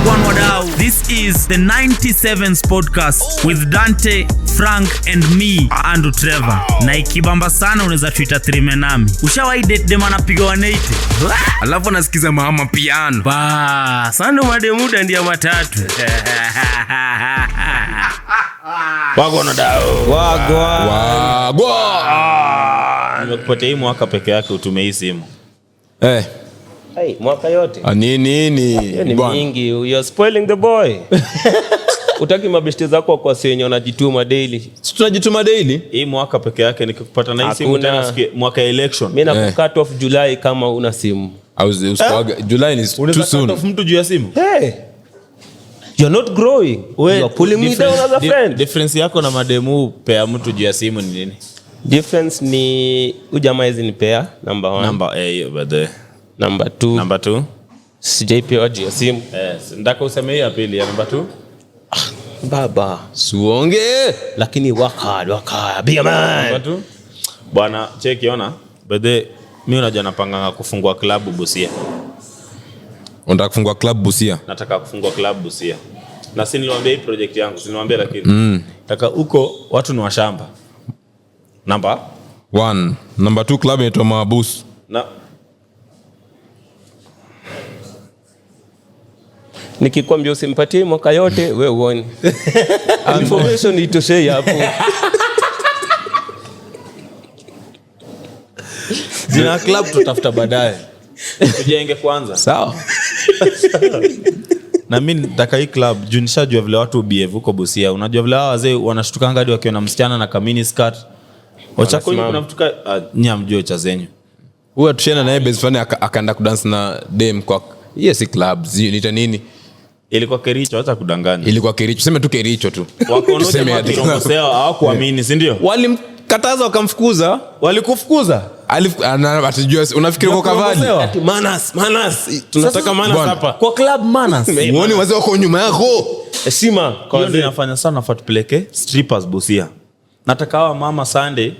Wagwan Wadau. This is the 97s podcast with Dante, Frank and me, Andrew Trevor. Na ikibamba sana unaweza tuita trime nami. Ushawahi date dem anapiga 180? Alafu nasikiza mama piano. Ba, sando mademuda ndia matatu. Wagwan Wadau. Wagwan. Nimekupatia hii mwaka peke yake utume hii simu. Hey, mwaka yote. Nini? Ni mingi. You're spoiling the boy. Utaki mabeshte zako kwa senyo unajituma daily. Tunajituma daily. Hii mwaka peke yake nikikupata na hii simu tena sikia mwaka election. Mimi na cut off July kama una simu. July is too soon. Cut off mtu juu ya simu. Hey. You're not growing. You're pulling me down as a friend. Difference yako na mademu pea mtu juu ya simu ni nini? Difference ni ujamaa hizi ni pea number 1. Number but the number 2. Number 2. Sijaipewa juu ya simu. Ndaka useme hii ya pili ya number 2. Baba. Suonge. Lakini work hard. Be a man. Number 2. Bwana cheki ona. But the mimi unajua napanga kufungua club Busia. Unataka kufungua club Busia? Nataka kufungua club Busia. Na si niliwaambia hii project yangu, si niliwaambia lakini. Nataka huko watu ni washamba. Number 1. Number 2 club inaitwa Mabus. Na Nikikwambia usimpatie mwaka yote wewe uone. Information itoshei hapo. jina club tutafuta baadaye. Tujenge kwanza. Sawa. Na mimi nataka hii club juu nishajua vile watu behave huko Busia. Unajua vile hao wazee wanashtuka hadi wakiona msichana na kamini skirt. Wachako hivi kuna mtuka nyamjue cha zenyu. Huwa tushena naye base fulani akaenda kudance na dem kwa yes club zinaita nini? Ilikuwa Kericho, acha kudanganya. Ilikuwa Kericho. Sema tu Kericho tu. Wakonoje makongosea hawakuamini, si ndio? Walimkataza wakamfukuza. Walikufukuza? Atajua unafikiri kwa Kavali? Ati manas. Tunataka manas hapa. Kwa club manas. Muone wazee wako nyuma yako. Heshima. Kwa nini nafanya sana nafaa tupeleke strippers Busia. Nataka hawa mama Sunday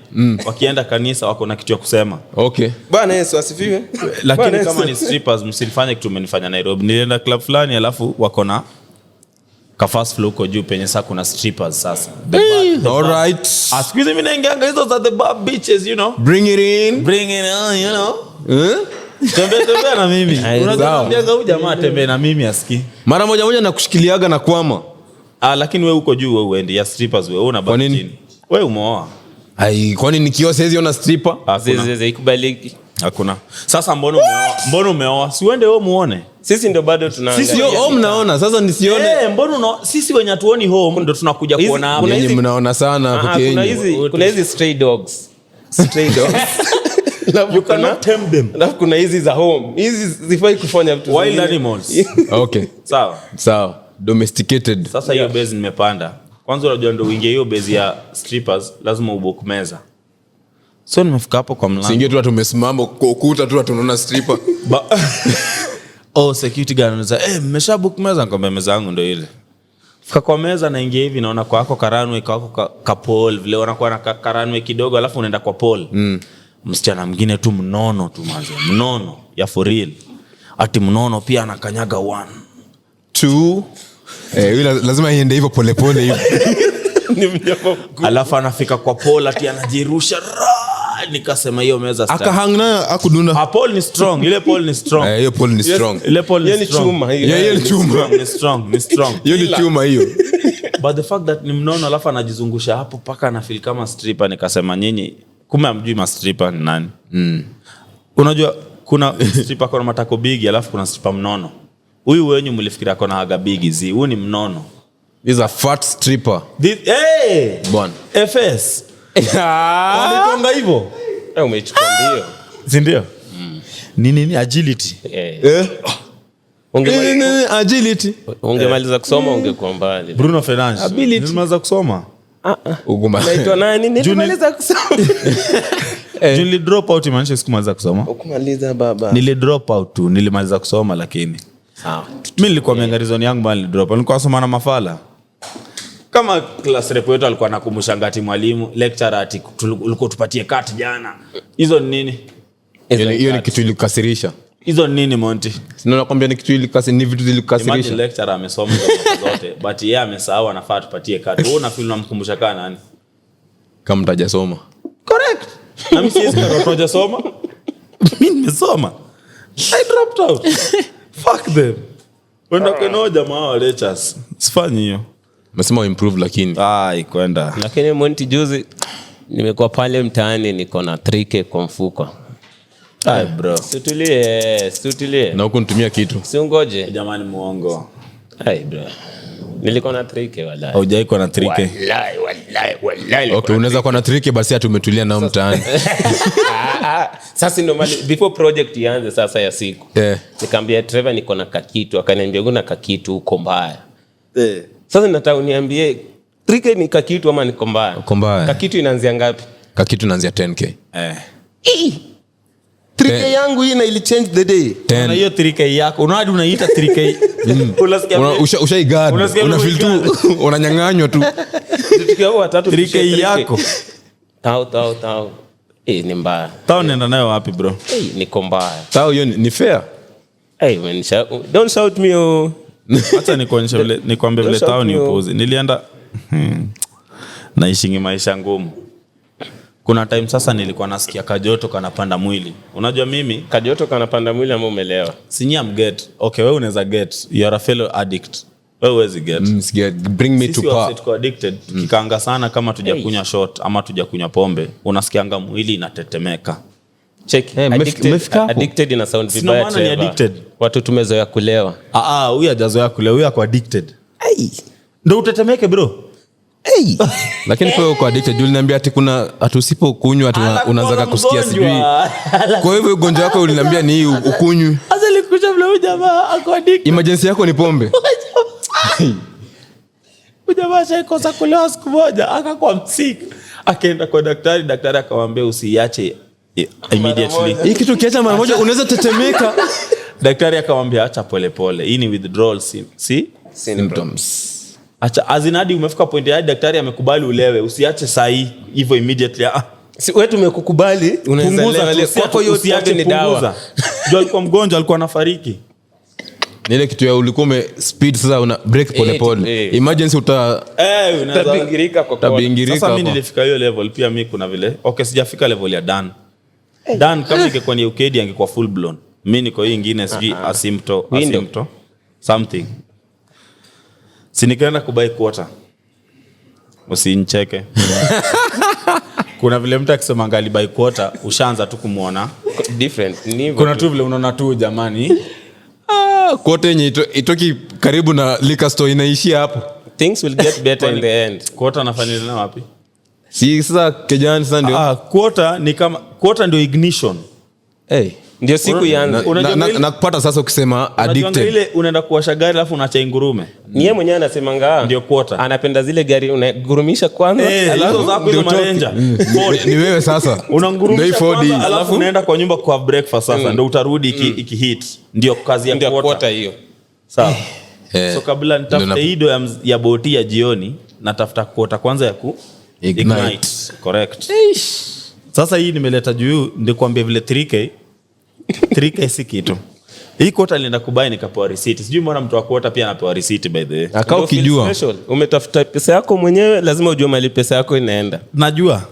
wakienda kanisa wako na kitu ya kusema. Okay. Bwana Yesu asifiwe. Lakini kama ni strippers msifanye kitu mmenifanya Nairobi. Nilienda club fulani alafu wako na ka fast flow kwa juu penye sasa kuna strippers sasa. All right. Excuse me, naingianga hizo za the bar bitches, you know. Bring it in. Bring it on, you know. Tembea na mimi. Unaniambia huyu jamaa tembea na mimi asikii. Mara moja na kushikiliaga na kwama. Lakini wewe uko juu wewe uende ya strippers wewe unabaki chini. Wewe umeoa. Kwani nikiwa siwezi ona stripper? Zeze ikubaliki. Hakuna. Sasa mbona umeoa? Si uende wewe muone. Sisi ndio bado tunaangalia. Sisi home mnaona, sasa nisione. Mbona sisi wenye hatuoni home ndio tunakuja kuona hapo. Nyinyi mnaona sana hapo Kenya. Kuna hizi stray dogs. You cannot tame them. Alafu kuna hizi za home. Hizi zifai kufanya vitu wild zingine. Animals. Okay. Sawa. Domesticated. Sasa hiyo base nimepanda. Kwanza unajua ndio uingie hiyo base ya strippers lazima ubook meza. So nimefika hapo kwa mlango. Singe tu tumesimama kwa ukuta tu tunaona stripper. Security guard anasema, mmesha book meza? Nikamwambia meza yangu ndio ile. Fika kwa meza naingia hivi naona kwa wako karanwe kwa wako ka pole vile wanakuwa na karanwe kidogo alafu unaenda kwa pole. Msichana mwingine tu mnono tu manzi. Mnono ya for real. Ati mnono pia anakanyaga 1 2 lazima iende hivyo polepole hivi. Alafu anafika kwa pole ati anajirusha. Nikasema hiyo meza start. Akahang na akudunda. Paul ni strong. Ile Paul ni strong. Hiyo Paul ni strong. Ile Paul ni strong. Hiyo ni chuma. Ni strong. Hiyo ni chuma hiyo. But the fact that ni mnono alafu anajizungusha hapo paka ana feel kama stripper nikasema nyinyi kumbe amjui ma stripper ni nani? Unajua kuna stripper kuna matako bigi alafu kuna stripper mnono. Huyu wenyu mlifikiria kuna haga bigi huyu ni mnono. Is a fat stripper. Bwana. FS. Walitonga hivyo. Umechukua ndio. Si ndio? Nini agility? Agility. Ungemaliza kusoma ungekuwa mbali. Bruno Fernandes. Nilimaliza kusoma. Naitwa nani? Nilimaliza kusoma. Nili drop out imaanisha sikumaliza kusoma. Ukumaliza baba. Nili drop out tu, nilimaliza kusoma lakini. Sawa. Mimi nilikuwa miangarizoni yangu bali drop. Nilikuwa nasoma na mafala. Kama class rep wetu alikuwa anakumbusha ngati mwalimu lecturer ati ulikuwa tupatie cut jana. Hizo ni nini? Hiyo ni kitu ilikasirisha. hizo nini Monty? Sina nakwambia ni kitu ni vitu Imagine zilikasirisha. lecturer amesoma hizo mambo zote but yeye amesahau anafaa tupatie kadi. Wewe una feel unamkumbusha kana nani? Kama mtajasoma. Correct. Na mimi siwezi kutoja soma. Mimi nimesoma. I dropped out. Fuck them. Wenda kwa jamaa wa lectures. Sifanyi hiyo. Mesema improve lakini. Ikwenda. Lakini Monty juzi nimekuwa pale mtaani niko na 3K kwa mfuko. Bro. Situlie. Na huko nitumia kitu. Siungoje. Jamani muongo. Bro. Nilikuwa na 3K wallahi. Haujai kwa na 3K. Wallahi. Okay, unaweza kuwa na 3K basi hata umetulia nao mtaani. Sasa ndio mali before project ianze sasa ya siku. Nikamwambia Trevor niko na kakitu, akaniambia kuna kakitu uko mbaya. Sasa nataka uniambie 3K ni kakitu ama niko mbaya? Uko mbaya. Kakitu inaanzia ngapi? Kakitu inaanzia 10K. 3K yangu hii na ili change the day. Na hiyo 3K yako. Unaadi unaita 3K. Unasikia Ushaigad. Una feel tu unanyang'anywa tu. Tukiwa watatu 3K yako. Tao. Ni mbaya. Tao nenda nayo wapi bro? Niko mbaya. Tao hiyo ni fair. Man, don't shout me. Acha nikuonyeshe vile nikwambie vile tao ni upuzi. Nilienda naishingi maisha ngumu. Kuna time sasa nilikuwa nasikia kajoto kanapanda mwili. Unajua mimi kajoto kanapanda mwili ama umelewa? Sinya get. Okay, wewe unaweza get. You are a fellow addict. Wewe huwezi get. Bring me to power. Sisi addicted. Tukikaanga sana kama tujakunywa shot ama tujakunywa pombe, unasikianga mwili inatetemeka. Check. Addicted ina sound vibaya tena. Ni addicted. Watu tumezoea kulewa. Huyu hajazoea kulewa, huyu ako addicted. Ndio utetemeke bro. Lakini kwa uko addicted uliniambia ati kuna usipokunywa unaanza kusikia sijui. Kwa hivyo ugonjwa wako uliniambia ni ukunywe. Sasa nilikuja vile huyu jamaa ako addicted. Emergency yako ni pombe. Jamaa shaikosa kulewa siku moja akakuwa msiki. Akaenda kwa daktari akamwambia usiache immediately. Hii kitu kiacha mara moja unaweza tetemeka. Daktari akamwambia acha pole. Hii ni withdrawal symptoms. Acha azinadi umefika point ya daktari amekubali ulewe, usiache sahi hivyo immediately. Si wewe tumekukubali, unaweza kwako hiyo usiache ni dawa. Ndio alikuwa mgonjwa, alikuwa anafariki. Nile kitu ya ulikuwa speed sasa una break pole. Emergency utabingirika kwa kwa. Sasa mimi nilifika hiyo level pia mimi kuna vile. Okay, sijafika level ya Dan. Dan kama ingekuwa ni ukedi angekuwa full blown. Mimi niko hii nyingine siji asymptom something. Sinikaenda kubai quarter. Usinicheke. Kuna vile mtu akisema angali buy quarter ushaanza tu kumuona different. Kuna tu vile unaona tu jamani. Quarter yenye itoki karibu na liquor store inaishia hapo. Things will get better in the end. Quarter anafanya nini wapi? Si sasa kijana sasa ndio. Quarter ni kama quarter ndio ignition. Ndio siku ianze. Na kupata sasa ukisema addicted. Ile unaenda kuwasha gari alafu unaacha ingurume. Ni yeye mwenyewe anasemanga ndio quarter. Anapenda zile gari unagurumisha kwanza alafu zako hizo marenja. Ni wewe sasa. Unagurumisha kwanza alafu unaenda kwa nyumba kwa breakfast sasa ndio utarudi ikihit. Ndio kazi ya quarter hiyo. Sawa. So kabla nitafute hido ya boti ya jioni natafuta quarter kwanza ya ignite. Correct. Sasa hii nimeleta juu ndio kuambia vile 3K si kitu. Hii quarter nilienda kubai nikapewa receipt. Sijui mbona mtu wa quarter pia anapewa receipt by the way. Akao ukijua. Umetafuta pesa yako mwenyewe lazima ujue mali pesa yako inaenda. Najua.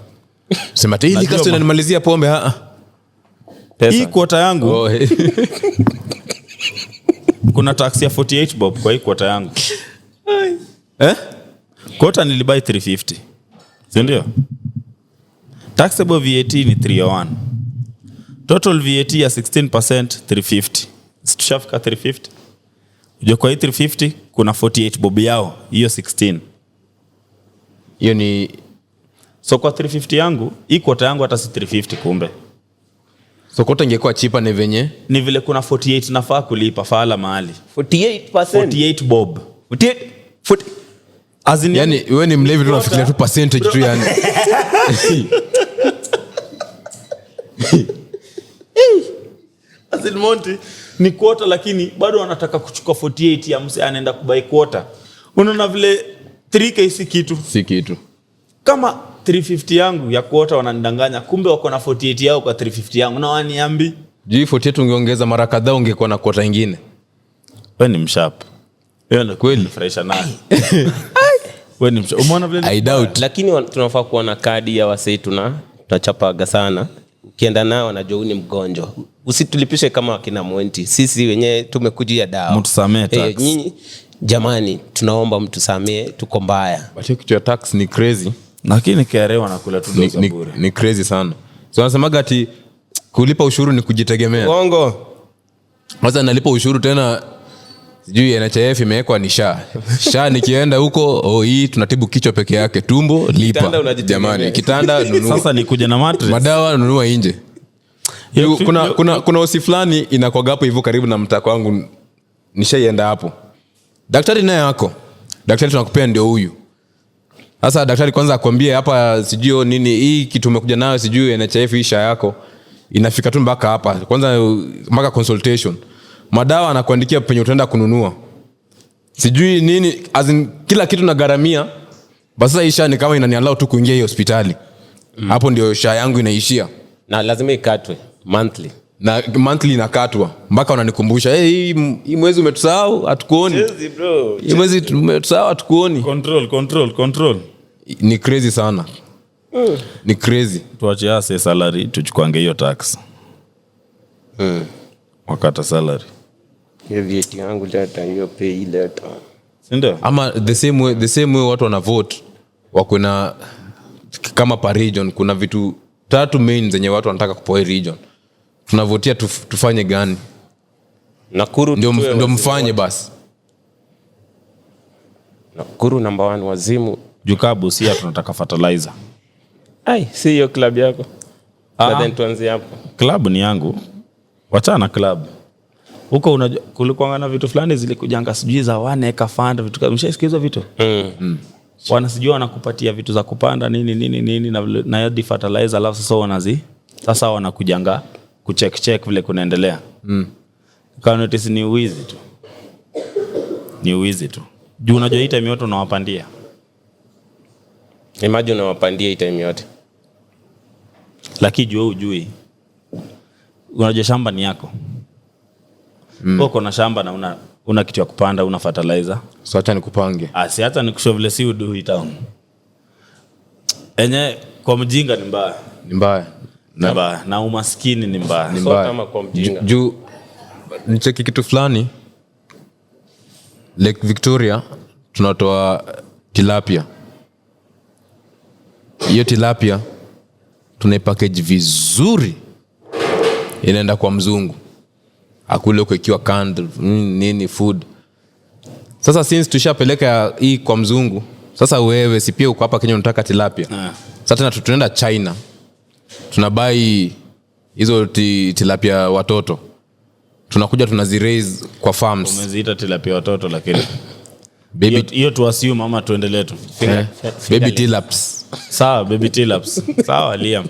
Sema hili kasto inanimalizia pombe pesa. Hii quarter yangu. Kuna tax ya 48 bob kwa hii quarter yangu. Quarter nilibai 350. Si ndio? Taxable VAT ni 301. Total VAT ya 16% 350. Situshafika 350. Ujue kwa hii 350 kuna 48 bob yao. Hiyo 16. Hiyo ni so kwa 350 yangu, hii quarter yangu hata si 350 kumbe. So quarter ingekuwa cheaper na venye ni vile kuna 48 nafaa kulipa fala mahali. 48% bob. 40 yani wewe ni mlevi tu unafikiria tu percentage tu yani. Monty ni quarter lakini bado wanataka kuchukua 48 ya mse anaenda kubai quarter. Unaona vile 3K si kitu. Kama 350 yangu ya quarter wananidanganya kumbe wako na 48 yao kwa 350 yangu na waniambi Juu 48 ungeongeza mara kadhaa ungekuwa na kota nyingine. Wewe ni mshap. Wewe ndio Kweli. fresh nayo. Wewe ni mshap. Umeona vile? I doubt. Lakini tunafaa kuwa na kadi ya wasee tunachapaga sana. Ukienda nao wanajua ni mgonjwa. Usitulipishe kama wakina Mwenti. Sisi wenyewe tumekujia dawa. Mtusamee tax. Nyinyi jamani, tunaomba mtusamee, tuko mbaya. But hiyo kitu ya tax ni crazy. Lakini KRA wanakula tu doza bure. Ni crazy sana. So wanasemaga ati kulipa ushuru ni kujitegemea. Uongo. Sasa nalipa ushuru tena sijui NHIF imewekwa ni SHA. SHA nikienda huko hii tunatibu kichwa peke yake, tumbo lipa. Jamani, kitanda nunua. Sasa nikuja na mattress. Madawa nunua nje. Kuna hosi fulani inakuwa hapo hivyo karibu na mtaa wangu, nishaienda hapo. Daktari naye yako. Daktari tunakupea ndio huyu. Sasa daktari kwanza akwambie hapa sijui nini hii kitu umekuja nayo sijui NHIF isha yako inafika tu mpaka hapa. Kwanza mpaka consultation. Madawa anakuandikia penye utaenda kununua. Sijui nini kila kitu na gharamia. Basi isha ni kama inaniallow tu kuingia hiyo hospitali. Hapo ndio SHA yangu inaishia. Na lazima ikatwe monthly. Na monthly inakatwa mpaka wananikumbusha hii mwezi umetusahau hatukuoni. Chezi bro. Hii mwezi umetusahau hatukuoni. Control. Ni crazy sana. Ni crazy. Tuache ase salary tuchukuange hiyo tax. Wakata salary. Hiyo vieti yangu leta, hiyo pay leta. Ndio. Ama the same way watu wana vote wako na kama per region kuna vitu 3 main zenye watu wanataka kupoa region. Tunavotia tufanye gani? Nakuru ndio mfanye basi. Nakuru number 1 wazimu. Jukabu si tunataka fertilizer. Ai, si hiyo club yako. Then tuanze hapo. Club ni yangu. Wachana club. Huko unajua kulikuwa na vitu fulani zilikujanga sijui za 1 acre fund vitu kama umeshasikiza vitu? Wanasijua wanakupatia vitu za kupanda nini na hiyo fertilizer alafu sasa wanakujanga kucheck vile kunaendelea. Kwa notice ni uwizi tu. Juu unajua hii time yote unawapandia. Imagine unawapandia hii time yote. Lakini juu hujui. Unajua shamba ni yako. Uko na shamba na una kitu ya kupanda, una fertilizer. So acha nikupange. Si hata nikushow vile si udu hii town. Enye kwa mjinga ni mbaya. Ni mbaya. Na umaskini ni mbaya. So kama kwa mjinga. Juu nicheki kitu fulani Lake Victoria tunatoa tilapia. Hiyo tilapia tunaipackage vizuri. Inaenda kwa mzungu. Akule huko ikiwa canned nini food. Sasa since tushapeleka hii kwa mzungu, sasa wewe si pia uko hapa Kenya unataka tilapia. Sasa tena tunaenda China. Tunabai hizo tilapia watoto. Tunakuja tunaziraise kwa farms. Umeziita tilapia watoto lakini hiyo tu assume mama tuendelee tu. Baby tilaps. Sawa baby tilaps. Sawa Liam.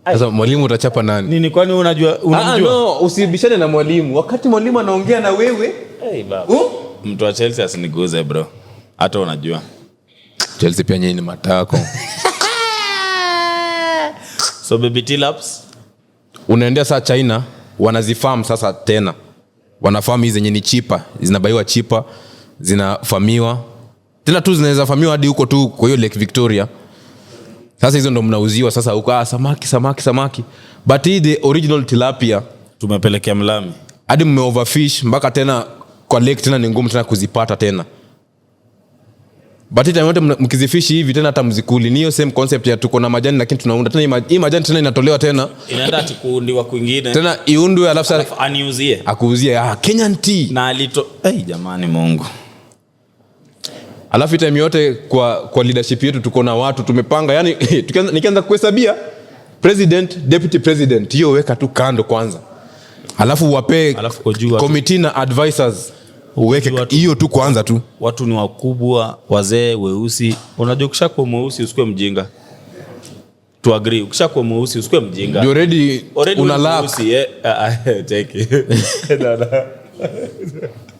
Sasa mwalimu utachapa nani? Nini kwani unajua? No, usibishane na mwalimu. Wakati mwalimu anaongea na wewe, baba. Mtu wa Chelsea asiniguze bro. Hata unajua. Chelsea pia nyinyi ni matako. So baby tilaps unaendea saa China, wanazifarm sasa tena. Wanafarm hizi zenye ni chipa, zinabaiwa chipa, zinafamiwa. Tena tu zinaweza famiwa hadi huko tu kwa hiyo Lake Victoria. Sasa hizo ndo mnauziwa sasa huko samaki. But the original tilapia tumepelekea Mlami. Hadi overfish mpaka tena kwa lake tena ni ngumu tena kuzipata tena. But time yote mkizifishi hivi tena hata mzikuli. Ni hiyo same concept ya tuko na majani lakini tunaunda tena hii majani tena inatolewa tena. Inaenda atikuundiwa kwingine. Tena iundwe alafu aniuzie. Akuuzie Kenyan tea. Na jamani Mungu. Alafu time yote kwa leadership yetu tuko na watu tumepanga yani nikianza kuhesabia president, deputy president hiyo weka tu kando kwanza. Alafu wape committee na advisors uweke hiyo tu kwanza tu. Watu ni wakubwa, wazee, weusi. Unajua ukishakuwa mweusi usikue mjinga. To agree, ukishakuwa mweusi usikue mjinga. You already una lap. Take it.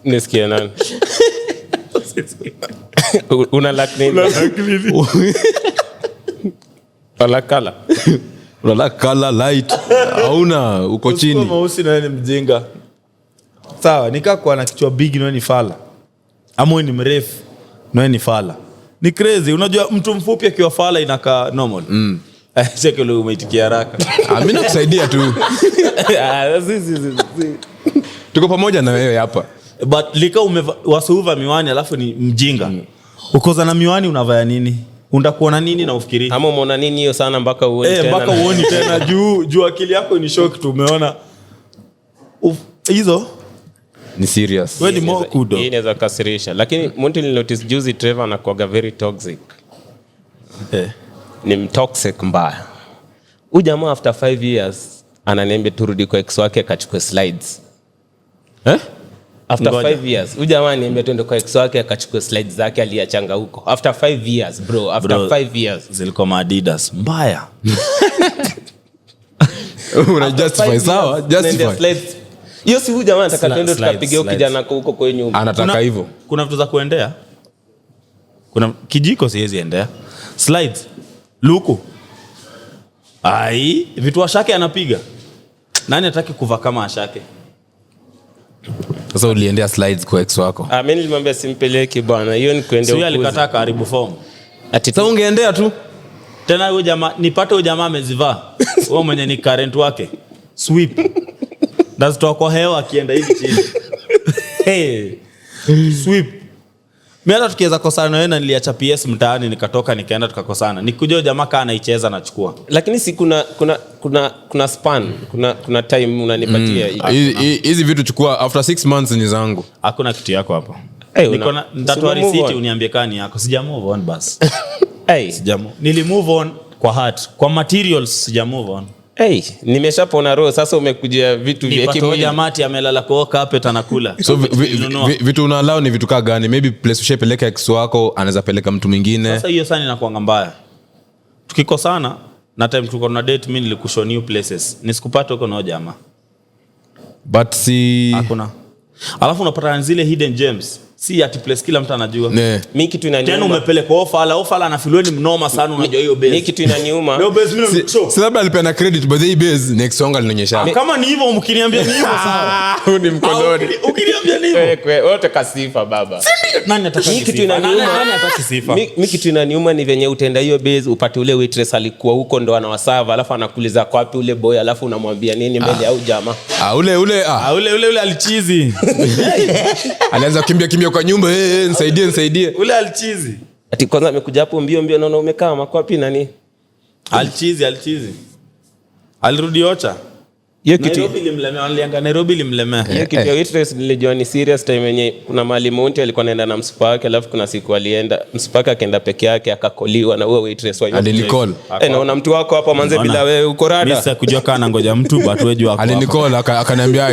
Nisikia nani? Una lack nini? Wala kala. unalaka color light hauna uko chini mweusi na ni mjinga sawa nikaa kwa na kichwa big na ni fala ama ni mrefu na ni fala ni crazy unajua mtu mfupi akiwa fala inakaa normal cheke leo umeitikia haraka mimi nakusaidia tu tuko pamoja na wewe hapa but lika wasuva miwani alafu ni mjinga ukoza na miwani unavaa nini undakuona nini na ufikiri ama umeona nini hiyo sana mpaka uone tena mpaka uone tena juu akili yako ni shock tu umeona hizo ni serious wewe ni more kudo hii inaweza kasirisha lakini mtu nilinotice juzi Trevor anakuwa very toxic ni mtoxic mbaya huyu jamaa after 5 years ananiambia turudi kwa ex wake akachukue slides after 5 years huyu jamaa ananiambia tuende kwa ex wake akachukue slides zake aliachanga huko after 5 years bro after 5 years zilikuwa Adidas mbaya una justify sawa justify hiyo si huyu jamaa anataka twende tukapiga kijana huko kwa nyumba anataka hivyo kuna vitu za kuendea kuna kijiko siwezi endea slides luku ai vitu ashake anapiga nani hataki kuva kama ashake sasa uliendea slides kwa ex wako mimi nilimwambia simpeleke bwana hiyo ni kuendea sio alikataa karibu form ati sasa ungeendea tu tena huyo jamaa nipate huyo jamaa amezivaa wewe mwenye ni current wake sweep ndazitoa kwa hewa akienda hivi chini sweep mimi hata tukiweza kosana na wewe na niliacha PS mtaani nikatoka nikaenda tukakosana nikujua jamaa kana anaicheza nachukua lakini si kuna span kuna time unanipatia hizi vitu chukua after 6 months ni zangu hakuna kitu yako hapo niko na ndatoa receipt uniambie kani yako sija move on bas sija nili move on kwa heart kwa materials sija move on nimeshapona roho sasa umekujia vitu vya kimwili jamati amelala kwa carpet anakula so vitu unalao ni vitu kaa gani maybe place ushapeleka ex wako anaweza peleka mtu mwingine sasa hiyo sana inakuanga mbaya tukikosana na time tuko na date mimi nilikushow new places nisikupate huko na jamaa but si hakuna alafu unapata zile hidden gems si ati place kila mtu anajua mimi kitu inaniuma tena umepeleka ofala anafilioni mnoma sana unajua hiyo base mimi kitu inaniuma leo base mimi si labda alipeana credit but the base next song alinionyesha kama ni hivyo mkiniambia ni hivyo sawa ni mkononi ukiniambia ni hivyo wote kasifa baba nani ataka kitu inaniuma nani ataka sifa mimi kitu inaniuma ni venye utenda hiyo base upate ule waitress alikuwa huko ndo anawasava alafu anakuuliza kwa wapi ule boy alafu unamwambia nini mbele au jamaa ule alichizi alianza kimbia kwa nyumba nisaidie ule alichizi ati kwanza amekuja hapo mbio naona umekaa makwapi nani alichizi alirudi ocha hiyo kitu Nairobi limlemea hiyo kitu ya waitress nilijua ni serious time yenye kuna mahali Monty alikuwa anaenda na msipa wake alafu kuna siku alienda msipa wake akaenda peke yake akakoliwa na huyo waitress wao alinicall naona mtu wako hapa manze bila wewe uko rada mimi sikujua kana ngoja mtu but wewe jua alinicall akaniambia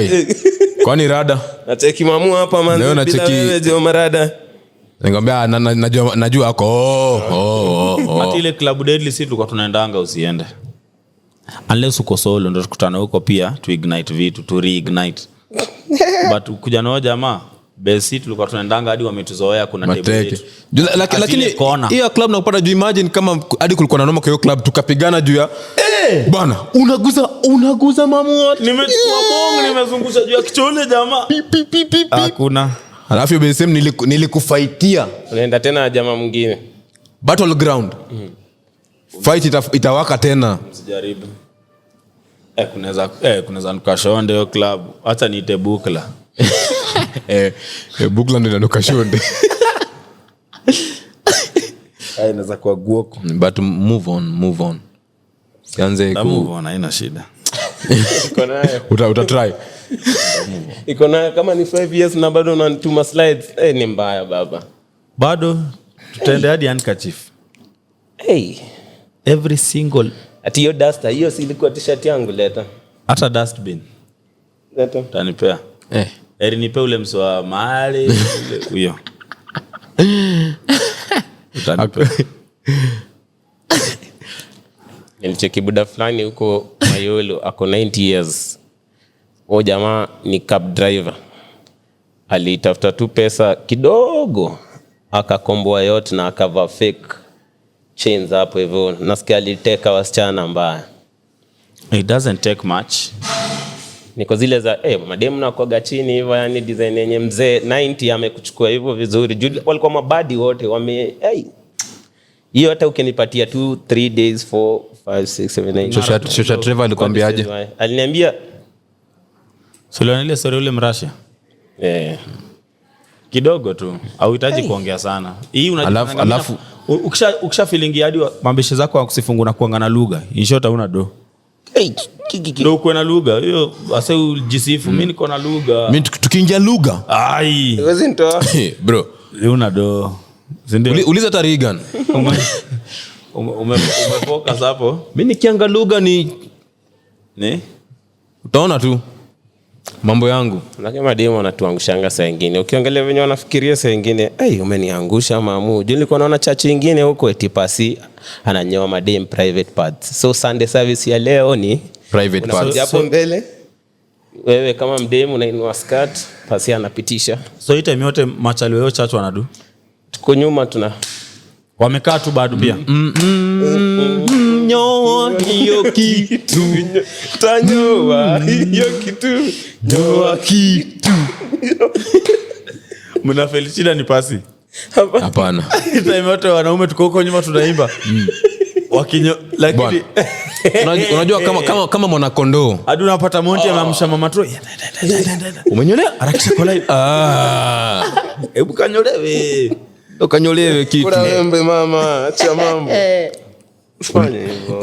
kwani rada nacheki mamu hapa manze bila wewe je marada ngambia najua ako hata ile club deadly si tulikuwa tunaendanga usiende unless uko solo ndo tukutana huko pia to ignite vitu to reignite but kuja nao jamaa basi tulikuwa tunaendanga hadi wametuzoea kuna table yetu lakini hiyo club nakupata juu imagine kama hadi kulikuwa na noma kwa hiyo club tukapigana juu ya bana unaguza mamu wote nimechukua bongo nimezungusha juu ya kichole jamaa hakuna alafu hiyo base nilikufaitia unaenda tena jamaa mwingine battleground fight itawaka tena msijaribu kunaweza nukashonde hiyo club hata niite bukla bukla ndio nukashonde inaweza kuwa guoko but move on sianze move on haina shida iko nayo utatry iko nayo kama ni 5 years na bado unanituma slides ni mbaya baba bado tutaende hadi handkerchief every single ati hiyo duster hiyo si ilikuwa t-shirt yangu leta hata dustbin leta tanipea nipe ule mswa mahali huyo utanipea nilicheki buda fulani huko Mayolo ako 90 years huyo jamaa ni cab driver alitafuta tu pesa kidogo akakomboa yote na akava fake chains hapo hivyo nasikia aliteka wasichana mbaya It doesn't take much. Niko zile za mademu na kuaga chini hivyo, yani design yenye mzee 90 amekuchukua hivyo vizuri. Juu walikuwa mabadi wote hiyo hata ukinipatia 2 3 days 4 5 6 7 8. Shosha Trevor alikwambiaje? Aliniambia Sio ile story ule Mrasha. Kidogo tu. Hauhitaji kuongea sana. Hii alafu ukisha feeling hadi mambeshe zako kusifungu na kuangana lugha. In short hauna do. Ndio uko na lugha. Hiyo asa ujisifu mimi niko na lugha. Mimi tukiingia lugha. Ai. Wewe nitoa. Bro. Una do. Uliza Tarigan. Umefocus hapo. Mimi nikianga lugha ni utaona tu mambo yangu. Lakini mademu wanatuangushanga saa nyingine. Ukiongelea venye wanafikiria saa nyingine, umeniangusha mamu. Juu nilikuwa naona chachi nyingine huko eti Pasi ananyoa mademu private parts. So Sunday service ya leo ni private parts. Hapo mbele. Wewe kama mdemu unainua skirt, Pasi anapitisha. So hii time yote machali wao chachu wanadu. Tuko nyuma wamekaa tu bado pia. Nyoa hiyo kitu. Tanyoa hiyo kitu. Nyoa kitu. Mnafeli shida ni Pasi. Hapana. Time yote wanaume tuko huko nyuma tunaimba. Wakinyo lakini unajua kama mwana kondoo. Hadi unapata monti amamsha mama tu. Umenyolea? Harakisha kwa live. Hebu kanyolewe. Ukanyolewe kitu. Kuna wembe mama, acha mambo. Fanya hivyo.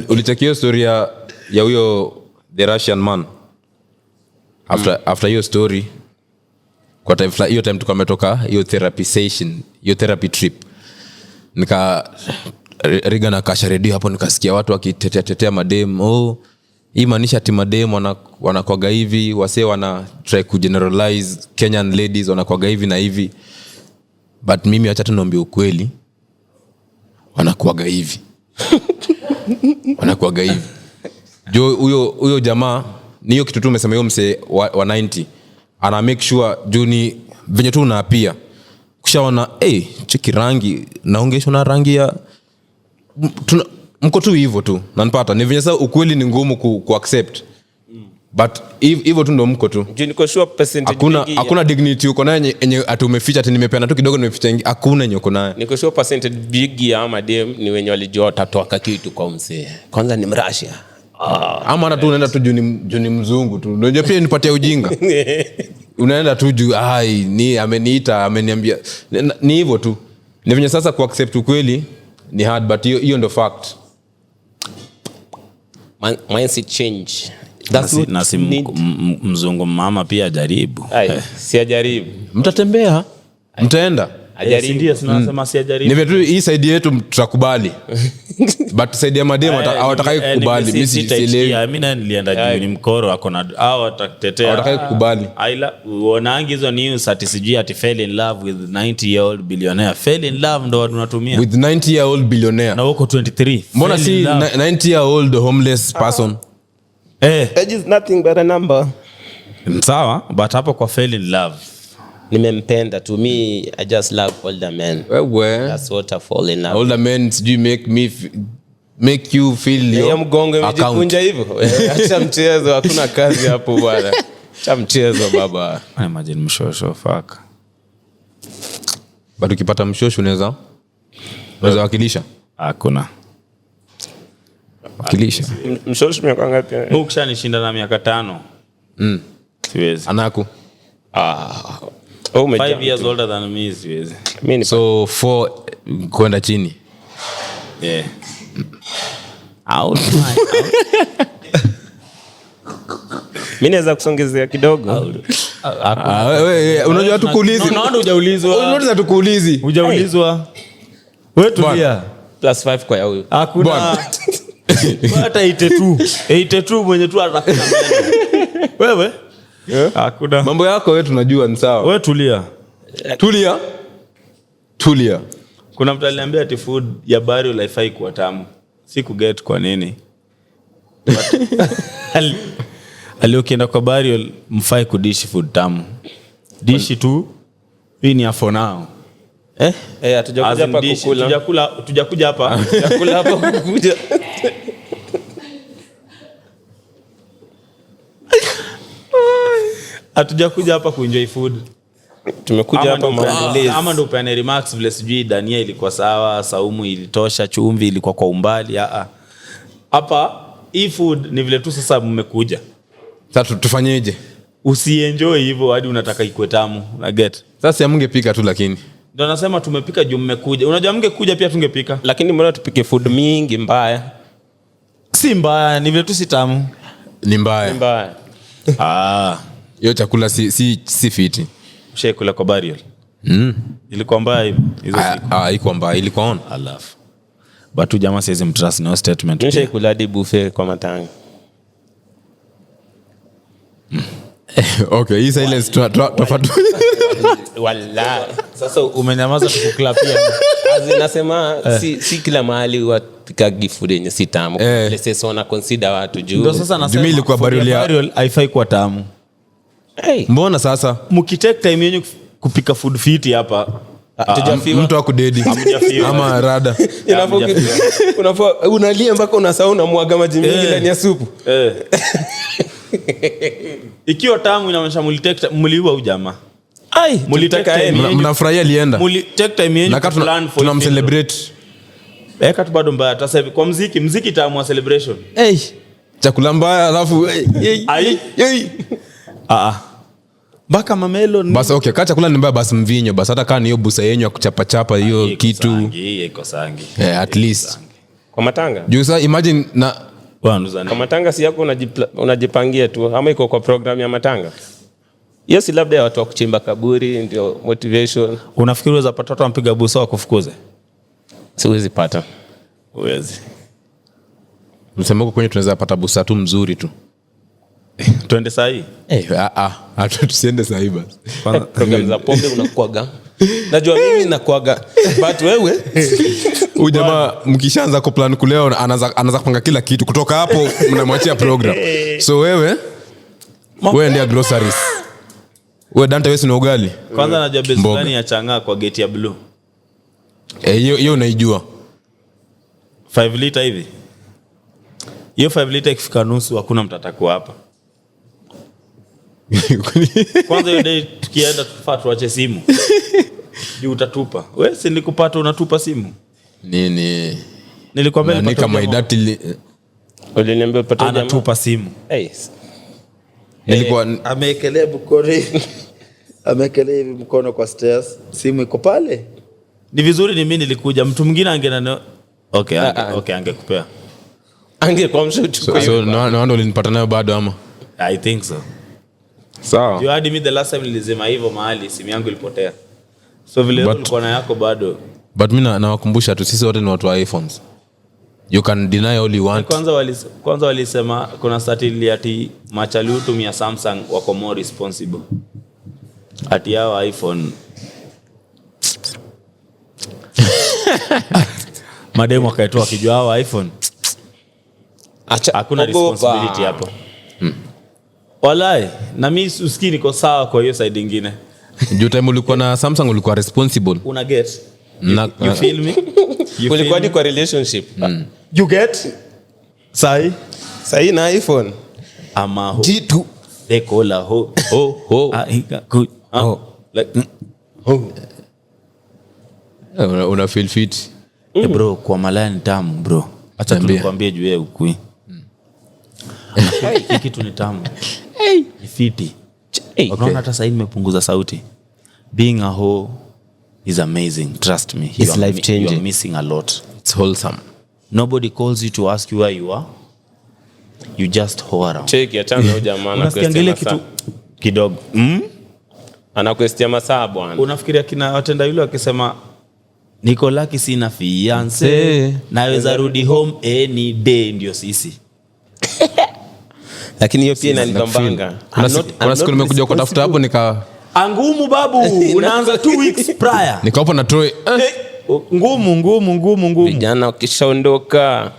Ulichekio story ya huyo the Russian man. After hiyo story kwa hiyo time tukametoka hiyo therapy session, hiyo therapy trip. Regan akasha redio hapo, nikasikia watu wakitetea madem. Hii maanisha ati madem wanakwaga hivi, wase wana try ku generalize Kenyan ladies wanakwaga hivi na hivi. But mimi acha tu niambie ukweli, wanakuaga hivi. Wanakuaga hivi. Jo huyo jamaa ni hiyo kitu tu umesema hiyo mse wa 90 ana make sure juni venye tu unaapia kushaona cheki rangi naongeshwa na rangi ya mko tu hivyo tu nanipata ni venye sasa ukweli ni ngumu ku accept. But hivyo tu ndo mko tu. Niko sure percentage hakuna dignity uko naye yenye ati umeficha ati nimepeana tu kidogo nimeficha ingi. Hakuna yenye uko naye. Niko sure percentage big ya madem ni wenye walijua watatoa kitu kwa mzee. Kwanza ni Mrashia. Ama hata tu unaenda tu juu ni mzungu tu. Unajua pia nipatia ujinga. Unaenda tu juu ni ameniita ameniambia ni hivyo tu. Ni venye sasa ku accept ukweli ni hard, but hiyo ndo fact. Mindset change. Nasi mzungu mama pia jaribu. Si ajaribu. Mtatembea. Mtaenda. Ndio tunasema si ajaribu. Ni vitu hii side yetu tutakubali. But side ya madem hawatakai kukubali. Mimi sielewi. Mimi nilienda juu ni mkoro ako na watatetea. Hawatakai kukubali. Aila uonaangi hizo news ati sijui ati fell in love with 90-year-old billionaire. Fell in love ndo tunatumia. With 90-year-old billionaire. Na uko 23. Mbona si 90-year-old homeless person? Age is nothing but a number. Sawa, but hapo kwa fell in love. Nimempenda. To me, I just love older men. That's what I fall in love. Older men do make you feel your mgongo imejikunja hivyo. Acha mchezo, hakuna kazi hapo bwana. Acha mchezo baba. Imagine mshosho fuck. But ukipata mshosho unaweza wakilisha? Hakuna. Wakilisha. Mshosho miaka ngapi? Ukishanishinda na miaka 5. Siwezi. Anaku. 5 years older than me siwezi. So 4 kwenda chini. Yeah. Out. Mimi naweza kusongezea kidogo. Unajua tukuulizi. Unaona hujaulizwa. Unaweza tukuulizi. Hujaulizwa. Wewe tulia. +5 kwa ya huyu. Hakuna. Hata 82 mwenye tu anafika mbele. Wewe? Hakuna. Mambo yako wewe tunajua ni sawa. Wewe tulia. Tulia. Kuna mtu aliniambia ati food ya bari haifai kuwa tamu. Siku get kwa nini? Aliyokienda kwa bari mfai kudishi food tamu. Dishi tu. Hii ni for now. Hatujakuja hapa kukula. Tujakuja hapa. Tujakula hapa kukuja. hatujakuja hapa kuenjoy food. Tumekuja hapa maandalizi. Ama ndo upeane remarks vile sijui Dania ilikuwa sawa, saumu ilitosha, chumvi ilikuwa kwa umbali. Hapa hii food ni vile tu sasa mmekuja. Sasa tufanyeje? Usienjoy hivyo hadi unataka ikue tamu. Na get. Sasa mngepika tu lakini. Ndio nasema tumepika juu mmekuja. Unajua mngekuja pia tungepika. Lakini mbona tupike food mingi mbaya? Si mbaya, ni vile tu si tamu. Ni mbaya. Mbaya. Hiyo chakula si fiti. Ushakula kwa burial. Ilikuwa mbaya hizo siku. Ilikuwa mbaya, ilikuwa on. Alafu. But jamaa siwezi mtrust no statement. Ushakula hadi buffet kwa matanga. Okay, hii silence tofauti. Wallahi. Sasa umenyamaza tukuklapia. Nasema si kila mahali wapika gifu yenye si tamu. Let's wana consider watu juu. Ndio sasa nasema Jumili kwa burial haifai kuwa tamu. Hey. Mbona sasa? Mkitake time yenu kupika food fit hapa. Mtu akudedi ama rada. Unafaa unalia mpaka unasahau na mwaga maji mingi ndani ya supu. Ikiwa tamu inaonyesha mliua ujamaa. Ai, mlitaka mnafurahia lienda. Take time yenu plan for tuna celebrate. Eka tu bado mbaya hata hivi kwa muziki tamu wa celebration. Chakula mbaya alafu baka mamelo. Basi okay, kama chakula ni mbaya basi mvinyo basi hata kama ni hiyo busa yenyu ya kuchapa hiyo kitu. Iko sangi. At least. Kwa matanga. Juu sasa imagine na kwa matanga si yako unajipangia tu ama iko kwa program ya matanga. Yes, labda ya watu wa kuchimba kaburi ndio motivation. Unafikiri unaweza pata watu wampiga busa wa kufukuze? Siwezi pata. Uwezi. Msemo huko kwenye tunaweza pata busa tu mzuri tu. Tuende saa hii? Hata tusiende saa hii basi. Program za pombe unakuaga. Najua mimi nakuaga. But wewe huyu jamaa mkishaanza kuplan kuleo anaanza kupanga kila kitu kutoka hapo mnamwachia program. So wewe ndio groceries. Wewe Dante wewe sina ugali. Kwanza najua bezani ya changa kwa gate ya blue. Hiyo unaijua. 5 liter hivi. Hiyo 5 liter ikifika nusu hakuna mtatakuwa hapa. Kwanza hiyo day tukienda tufaa tuache simu. Juu utatupa. Wewe si nilikupata unatupa simu? Nini? Nilikwambia nipata kama idati uliniambia upate jamaa anatupa simu. Nilikuwa ameekelea bukori. Ameekelea hivi mkono kwa stairs. Simu iko pale. Ni vizuri ni mimi nilikuja mtu mwingine angenana. Okay, angekupea. Angekuwa mshuchu. So naona ulinipata nayo bado ama? I think so. Sawa. You had me the last time nilisema hivyo mahali simu yangu ilipotea. So vile ulikuwa na yako bado. But mimi nawakumbusha tu sisi wote ni watu wa iPhones. You can deny all you want. Kwanza walisema kuna statili ati machali hutumia Samsung wako more responsible. Ati yao iPhone. Mademu wakaitoa kijua hao iPhone. Hakuna responsibility hapo. Walai, na mimi usikii niko sawa kwa hiyo side nyingine. Juu time ulikuwa na Samsung ulikuwa responsible. Una get? You feel me? Ulikuwa ni kwa relationship. You get? Sai na iPhone. Ama ho. Jitu. They call a ho. Ho. Good. Like una feel fit. Bro, kwa malaya ni tamu bro. Acha tukwambie juu yeye ukui. Hiki kitu ni tamu. Ni fiti. Unaona hata sasa nimepunguza sauti. Being a hoe is amazing, trust me. It's life changing. You are missing a lot. It's wholesome. Nobody calls you to ask you where you are. You just hoe around. Check ya chana jamaa na question kitu kidogo. Anakuestia masaa bwana. Unafikiria kina watenda yule wakisema niko lucky sina fiance, naweza rudi home any day ndio sisi. Lakini hiyo pia inanibambanga. Kuna siku nimekuja kutafuta hapo Angumu babu, unaanza 2 weeks prior. Niko hapo na Troy. Ngumu. Vijana ukishaondoka.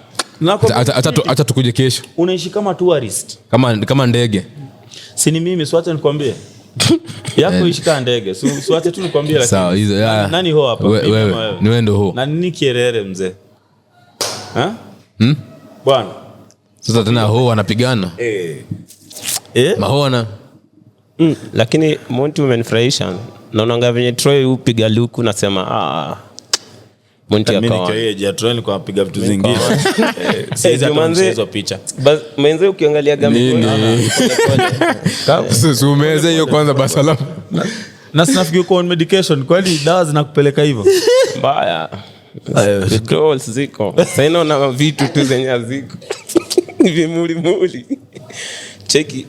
Acha tukuje kesho. Unaishi kama tourist. Kama ndege. Si ni mimi siwache nikwambie. Yako ishi kama ndege. Siwache tu nikwambie lakini. Sawa, hizo nani ho hapa? Wewe. Ni wewe ndo ho. Na nini kierere mzee? Bwana. Sasa tena ho wanapigana. Mahona. Lakini Monty umenifurahisha. Naonanga venye Troy upiga luku nasema Monty Mimi akawa. nikiwa Troy nilikuwa napiga vitu zingine. Sasa hizo picha. Bas mwenze ukiangalia Gamito. Umeze hiyo kwanza basalam. Na sinafikiri uko on medication kwani dawa zinakupeleka hivyo? Mbaya. Withdrawals ziko. Sasa naona vitu tu zenye ziko. Vimuli. Cheki.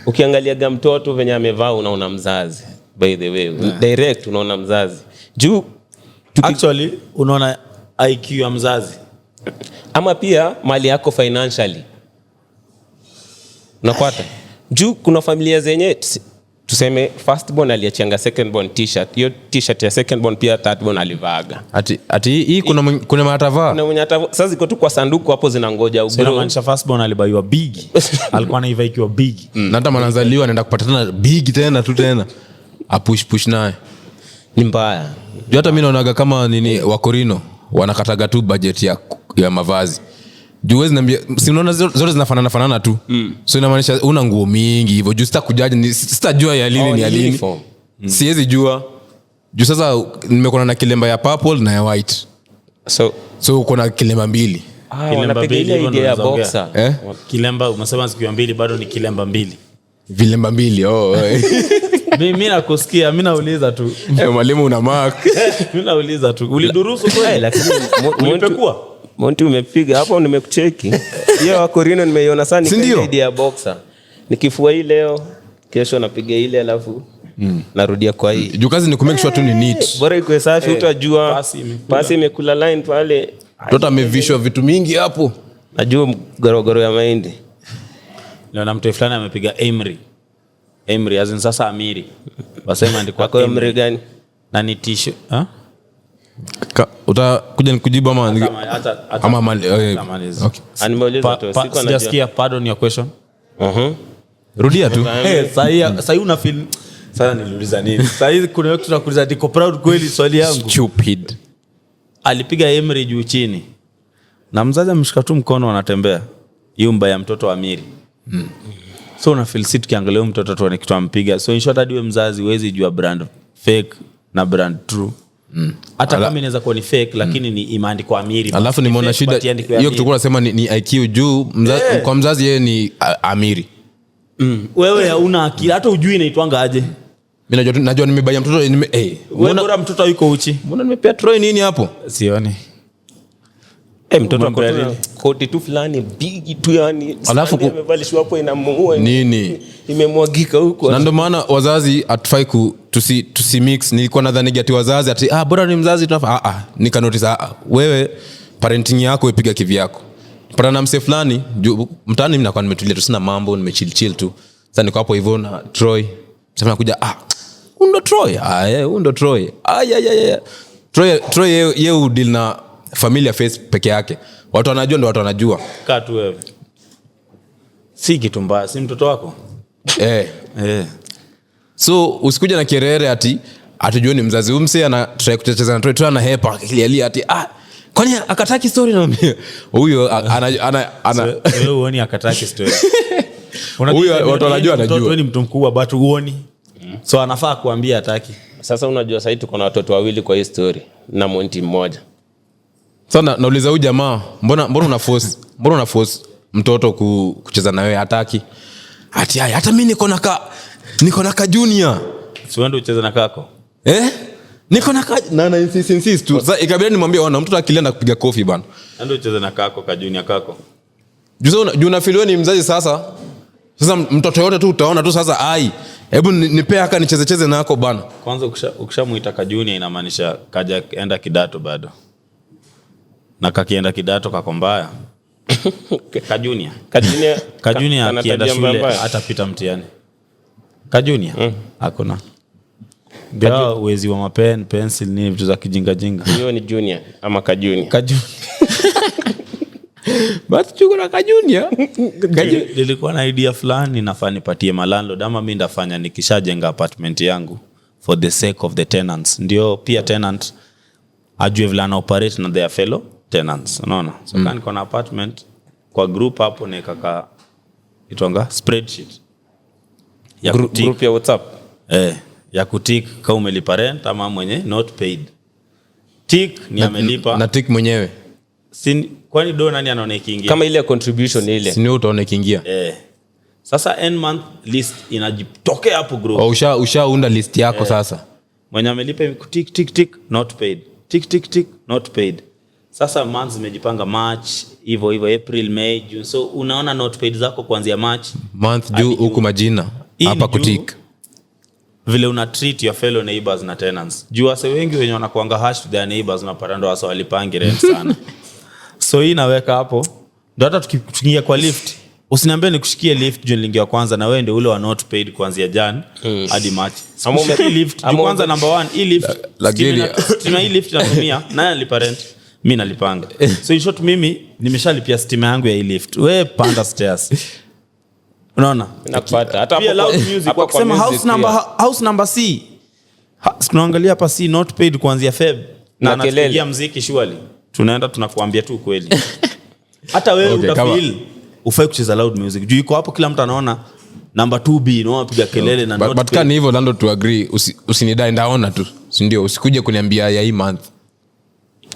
Ukiangalia mtoto venye amevaa unaona mzazi. By the way, direct unaona mzazi. Juu actually unaona IQ ya mzazi. Ama pia mali yako financially. Unapata? Juu kuna familia zenye tuseme first born aliachanga second born t-shirt. Hiyo t-shirt ya second born pia third born alivaaga. Ati hii kuna matavaa. Kuna mwenye sasa ziko tu kwa sanduku hapo zinangoja ugrow. Sio maanisha first born alibaiwa big. Alikuwa anaiva ikiwa big. Na hata manazaliwa anaenda kupatana big tena. Push naye. Ni mbaya. Juu hata mimi naonaga kama nini Wakorino wanakataga tu budget ya mavazi. Juu wewe niambia si unaona zote zinafanana tu. So inamaanisha una nguo mingi hivyo. Juu sitakujaje sitajua ya lini ni ya lini. Siwezi jua. Juu sasa nimekuwa na kilemba ya purple na ya white. So uko na kilemba mbili. Kilemba mbili idea ya boxer. Kilemba umesema siku mbili bado ni kilemba mbili. Vilemba mbili. Mimi nakusikia, mimi nauliza tu. Mwalimu una mark. Mimi nauliza tu. Ulidurusu kweli lakini umepekua. Monty umepiga hapo nimekucheki. Hiyo Wakorino nimeiona sana ni idea ya boxer. Nikifua hii leo, kesho napiga ile alafu narudia kwa hii. Juu kazi ni kumake sure tu ni neat. Bora iko safi utajua pasi imekula line pale. Mtoto amevishwa vitu mingi hapo. Najua gorogoro ya mahindi. Leo na mtu fulani amepiga Emery azin sasa Amiri. Wasema ndiko kwa Emery gani? Na ni tissue, utakuja nikujibu ama okay. Animeuliza tu siko najua. Sijasikia pardon your question. Rudia tu. Sasa una feel sasa niliuliza nini? Sasa kuna watu tunakuuliza niko proud kweli swali yangu. Stupid. Alipiga Emery juu chini. Na mzazi ameshika tu mkono anatembea. Yumba ya mtoto wa Amiri. So una feel sit kiangalia mtoto tu ni kitu ampiga. So in short hadi wewe mzazi huwezi jua brand fake na brand true. Hata kama inaweza kuwa ni fake lakini ni imeandikwa Amiri. Alafu nimeona shida hiyo kitu nasema ni IQ juu kwa mzazi yeye ni Amiri. Wewe hauna akili hata ujui inaitwanga aje. Mimi najua nimebaya mtoto wewe bora mtoto yuko uchi. Mbona nimepea Troy nini hapo? Sioni. Mtoto koti tu fulani big tu yani. Alafu amevalishwa hapo inamuua nini? Imemwagika huko. Na ndio maana wazazi atufai tusi mix. Nilikuwa nadhani ati wazazi ati bora ni mzazi tunafaa nika notice wewe parenting yako upiga kivyako. Para na mse fulani mtaani mimi nakuwa nimetulia tu sina mambo nimechill tu. Sasa niko hapo hivyo na Troy. Sasa nakuja undo Troy. Undo Troy. Troy yeye deal na familia face peke yake. Watu wanajua ndio watu wanajua. Kaa tu wewe. Si kitu mbaya, si mtoto wako? So usikuja na kerere ati atujue ni mzazi umse ana try kucheza na Troy ana hepa kilialia ati kwani akataki story na mimi. Huyo ana wewe uone akataki story. Huyo watu wanajua anajua. Wewe ni mtu mkubwa but uone. So anafaa kuambia hataki. Sasa unajua sasa tuko na watoto wawili kwa hii story na Monty mmoja. Sana nauliza huyu jamaa mbona una force mtoto kucheza na wewe hataki. Ati hata mimi niko na ka junior. Si wewe ndio ucheze na kako? Niko na insist tu. Sasa ikabidi nimwambie ona mtoto akilienda kupiga kofi bana. Ndio ucheze na kako ka junior kako. Juu na feel ni mzazi sasa. Sasa mtoto yote tu utaona tu sasa hebu nipe haka nicheze nako bana. Kwanza ukishamuita ka junior inamaanisha kaja enda kidato bado. Na kakienda kidato kako mbaya. Kajunia akienda shule hatapita mtihani. Kajunia hakuna. Ndio uwezi wa mapen pencil ni vitu za kijinga. Hiyo ni junior ama kajunia. Basi chuko na kajunia. Nilikuwa na idea fulani nafaa nipatie landlord ama mimi ndafanya nikishajenga apartment yangu for the sake of the tenants. Ndio pia tenant ajue vile ana operate na their fellow tenants. Unaona? So kama niko na apartment kwa group hapo na kaka itwanga spreadsheet. ya Group ya WhatsApp. Ya kutik kama umelipa rent ama mwenye not paid. Tik ni amelipa. Na tik mwenyewe. Kwani do nani anaona ikiingia? Kama ile contribution ile. Si ni utaona ikiingia. Sasa end month list inajitokea hapo group. Ushaunda list yako sasa. Mwenye amelipa tik tik tik not paid. Tik tik tik not paid. Sasa months zimejipanga March, hivyo April, May, June. So unaona not paid zako kuanzia March. Month juu huku majina. Hapa kutik. Vile una treat your fellow neighbors na tenants. Juu wase wengi wenye wanakuanga harsh to their neighbors na parando wasa walipangi rent sana. So hii naweka hapo. Ndio hata tukiingia kwa lift. Usiniambie nikushikie lift juu nilingia kwanza na wewe ndio ule wa not paid kuanzia Jan hadi March. Hii lift juu kwanza number 1 hii lift. Stima hii lift natumia naye alipa rent. Mimi nalipanga. So in short mimi nimeshalipia stima yangu ya hii lift. Wewe panda stairs. Unaona? Nakupata. Hata pia loud music kwa kusema house number C. Tunaangalia hapa C not paid kuanzia Feb na anapigia muziki surely. Tunaenda tunakuambia tu kweli. Hata wewe utafeel ufai kucheza loud music. Juu iko hapo kila mtu anaona number 2B no wapiga kelele na not. But can hivyo lando to agree usinidai ndaona tu. Si ndio usikuje kuniambia ya hii month.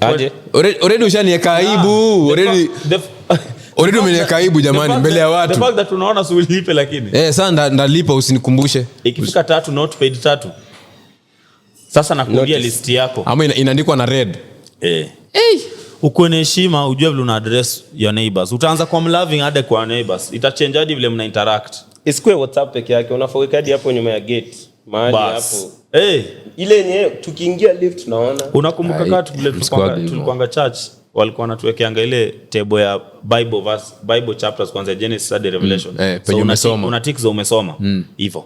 Aje. Already ushanieka aibu. Already umenieka aibu jamani mbele ya watu. The fact that tunaona si ulipe lakini. Sasa ndalipa usinikumbushe. Ikifika 3 not paid 3. Sasa nakuambia list yako. Ama inaandikwa na red. Uko na heshima ujue vile una address your neighbors. Utaanza kwa loving hadi kwa neighbors. Itachange hadi vile mna interact. Isikue WhatsApp peke yake, unafaweka hadi hapo nyuma ya gate. Mahali hapo. Ile yenyewe tukiingia lift tunaona. Unakumbuka kati vile tulipanga church walikuwa wanatuwekeanga ile table ya Bible chapters kuanzia Genesis hadi Revelation. So una tick za umesoma. Hivyo.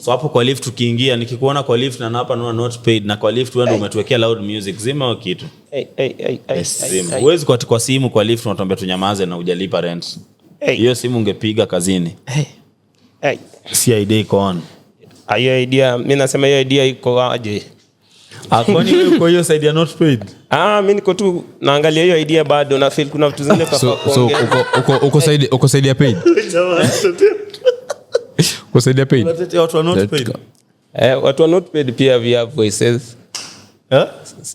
So hapo kwa lift tukiingia nikikuona kwa lift na hapa naona not paid na kwa lift wewe ndio umetuwekea loud music zima au kitu. Huwezi kwa simu kwa lift unatuambia tunyamaze na hujalipa rent. Hiyo simu ungepiga kazini. Si idea iko on. Hiyo idea mimi nasema hiyo idea iko aje? Kwani wewe kwa hiyo side ya not paid? Mimi niko tu naangalia hiyo idea bado na feel kuna vitu zingine so uko side ya paid. Uko side ya paid. Watu wa not paid. Watu wa not paid pia we have voices.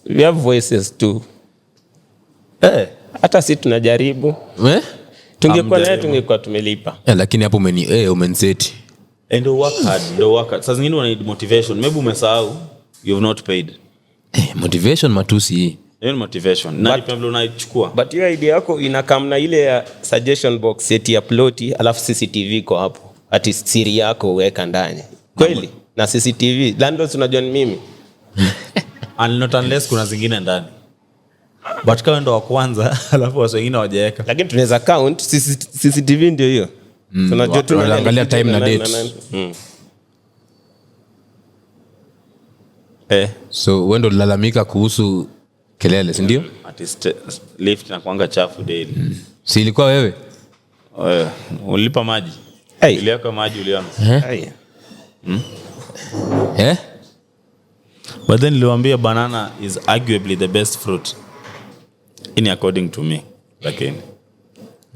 We have voices too. Hata sisi tunajaribu. Tungekuwa naye tungekuwa tumelipa. Lakini hapo umeniseti. And work hard. Sasa zingine una need motivation. Maybe umesahau you've not paid. Motivation matusi hii. Hiyo ni motivation. Na pia vile unaichukua. But hiyo idea yako inakamna ile ya suggestion box set ya ploti alafu CCTV iko hapo. Ati siri yako uweka ndani. Kweli? Na CCTV. Landlords unajua ni mimi. Not unless kuna zingine ndani. But kama ndo wa kwanza alafu watu wengine hawajaweka. Lakini tunaweza count CCTV ndio hiyo. Tunajua tunaangalia time na date. So wewe ndo lalamika kuhusu kelele, si ndio? At lift na kuanga chafu daily. Si ilikuwa wewe? Ulipa maji. Iliweka maji uliona. But then niliwaambia banana is arguably the best fruit. In according to me. Lakini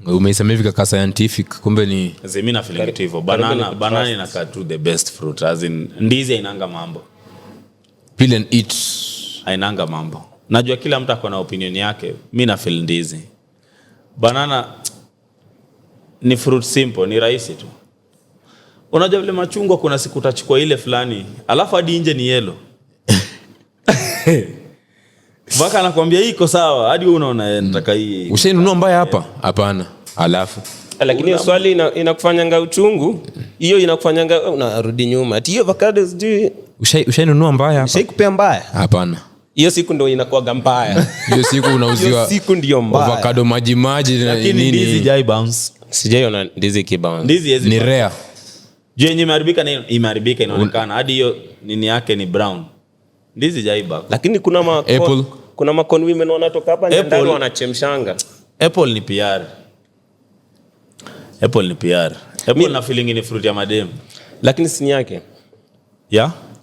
umeisema hivi kaka scientific kumbe ni mimi na feeling hivyo. Banana inakaa tu the best fruit as in ndizi hainanga mambo. Peel and eat hainanga mambo. Najua kila mtu ako na opinion yake. Mimi na feel ndizi. Banana ni fruit simple, ni rahisi tu. Unajua vile machungwa kuna siku utachukua ile fulani, alafu hadi nje ni yellow. Baka anakuambia hii iko sawa, hadi wewe unaona nataka hii. Ushainunua mbaya hapa? Hapana. Alafu lakini swali inakufanyanga uchungu, hiyo inakufanyanga unarudi nyuma. Ati hiyo avocado sijui ushainunua mbaya hapa? Ushaikupea mbaya? Hapana. Hiyo siku ndio inakuwa mbaya. Hiyo siku unauziwa. Hiyo siku ndio mbaya. Avocado maji na nini? Ndizi jai bounce. Sijaiona ndizi kibounce. Ndizi ni rare. Je, yenye imeharibika inaonekana hadi hiyo nini yake ni brown. Ndizi jai bounce. Lakini kuna makon women wanatoka hapa ndani wanachemshanga. Apple ni PR. Apple na feeling ni fruit ya madem. Lakini si yake.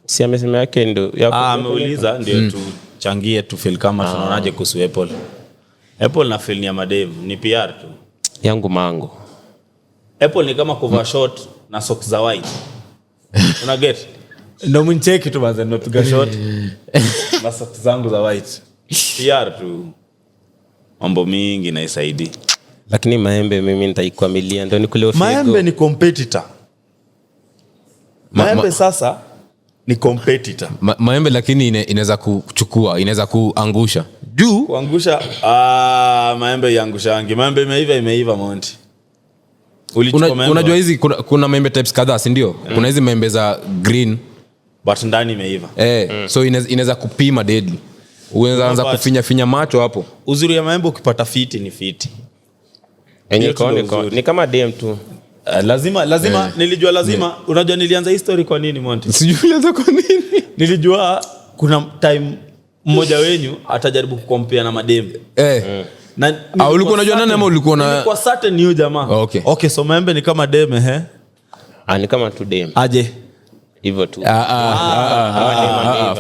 Si amesema yake ndio yako. Ameuliza ndio tuchangie tu feel kama tunaonaje kuhusu Apple. Apple na feel ni ya madem, ni PR tu. Yangu mango. Apple ni kama cover short na socks za white. Una get? Ndo mncheki tu manze nimepiga shot. Na socks zangu za white. PR tu. Mambo mingi na isaidi. Lakini maembe mimi nitaikwamilia ndio nikule ofego. Maembe ni competitor. Maembe sasa ni competitor. Maembe lakini inaweza kuchukua, inaweza kuangusha. Juu Kuangusha maembe yangushangi. Maembe imeiva Monty. Unajua hizi kuna maembe types kadhaa, si ndio? Kuna hizi maembe za green but ndani imeiva. So inaweza kupima deadly. Unaweza anza kufinya macho hapo. Uzuri ya maembe ukipata fiti ni fiti. Ni kama DM tu. Lazima nilijua lazima. Unajua nilianza history kwa nini Monty? Sijui ulianza kwa nini. Nilijua kuna time mmoja wenyu atajaribu kukompea na madembe. Na ulikuwa unajua nani ama ulikuwa na nilikuwa certain ni jamaa. Okay, so maembe ni kama deme ni kama tu dem. Aje. Hivyo tu.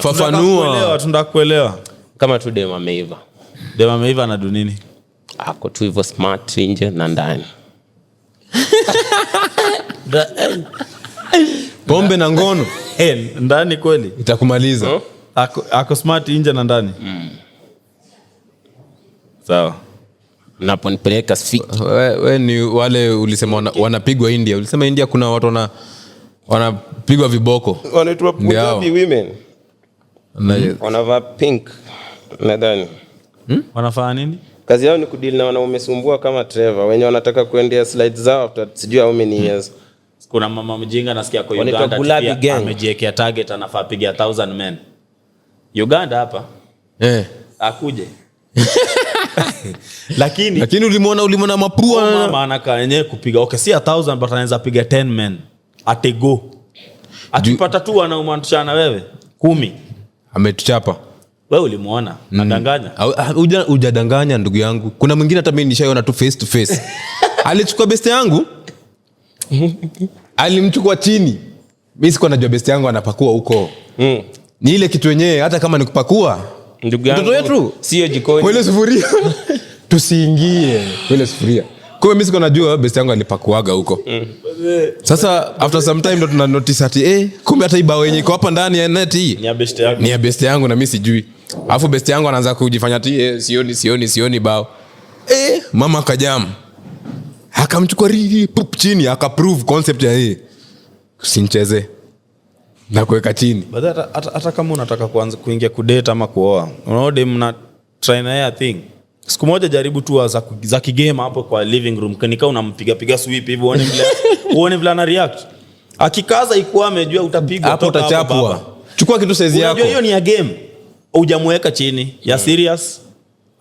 Fafanua. Tunataka kuelewa. Kama tu dem ameiva. Dem ameiva na dunini. Ako tu hivyo smart nje na ndani. Pombe na ngono. Ndani kweli. Itakumaliza. Ako smart nje na ndani. Sawa. Naponipeleka sifiki. Wewe ni wale ulisema wanapigwa India. Ulisema India kuna watu wanapigwa viboko. Wanaitwa Punjabi women. Wanavaa pink nadhani. Wanafanya nini? Kazi yao ni kudeal na wanaume sumbua kama Trevor. Wenye wanataka kuendea slides zao after sijui how many years. Kuna mama mjinga nasikia kwa Uganda amejiwekea target anafaa piga 1000 men. Uganda hapa. Akuje. Lakini ulimuona mapua mama anaka yenyewe kupiga. Okay, si 1000 but anaweza piga 10 men. Atego. Akipata tu anaumwantushana wewe 10. Ametuchapa. Wewe ulimuona? Nadanganya. Hujadanganya ndugu yangu. Kuna mwingine hata mimi nishaiona tu face to face. Alichukua best yangu. Alimchukua chini. Mimi siko najua best yangu anapakua huko. Ni ile kitu yenyewe hata kama nikupakua. Ndugu yangu. Mtoto wetu sio jikoni. Kwele sufuria. Tusiingie kwele sufuria. Kwa mimi siko najua best yangu alipakuaga huko. Sasa after some time ndo tuna notice ati kumbe hata ibao yenyewe iko hapa ndani ya net hii. Ni ya best yangu na mimi sijui. Alafu best yangu anaanza kujifanya ati sioni bao. Mama akajam. Akamchukua pup chini akaprove concept ya usinicheze. Na kuweka chini. Hata kama unataka kuanza kuingia kudate ama kuoa. Unaona mna try na ya thing. Siku moja jaribu tu za kigame hapo kwa living room. Kanika unampiga sweep hivi uone vile ana react. Akikaza ikuwa amejua utapigwa hapo utachapwa. Chukua kitu size yako. Unajua hiyo ni ya game. Hujamweka chini. Ya serious.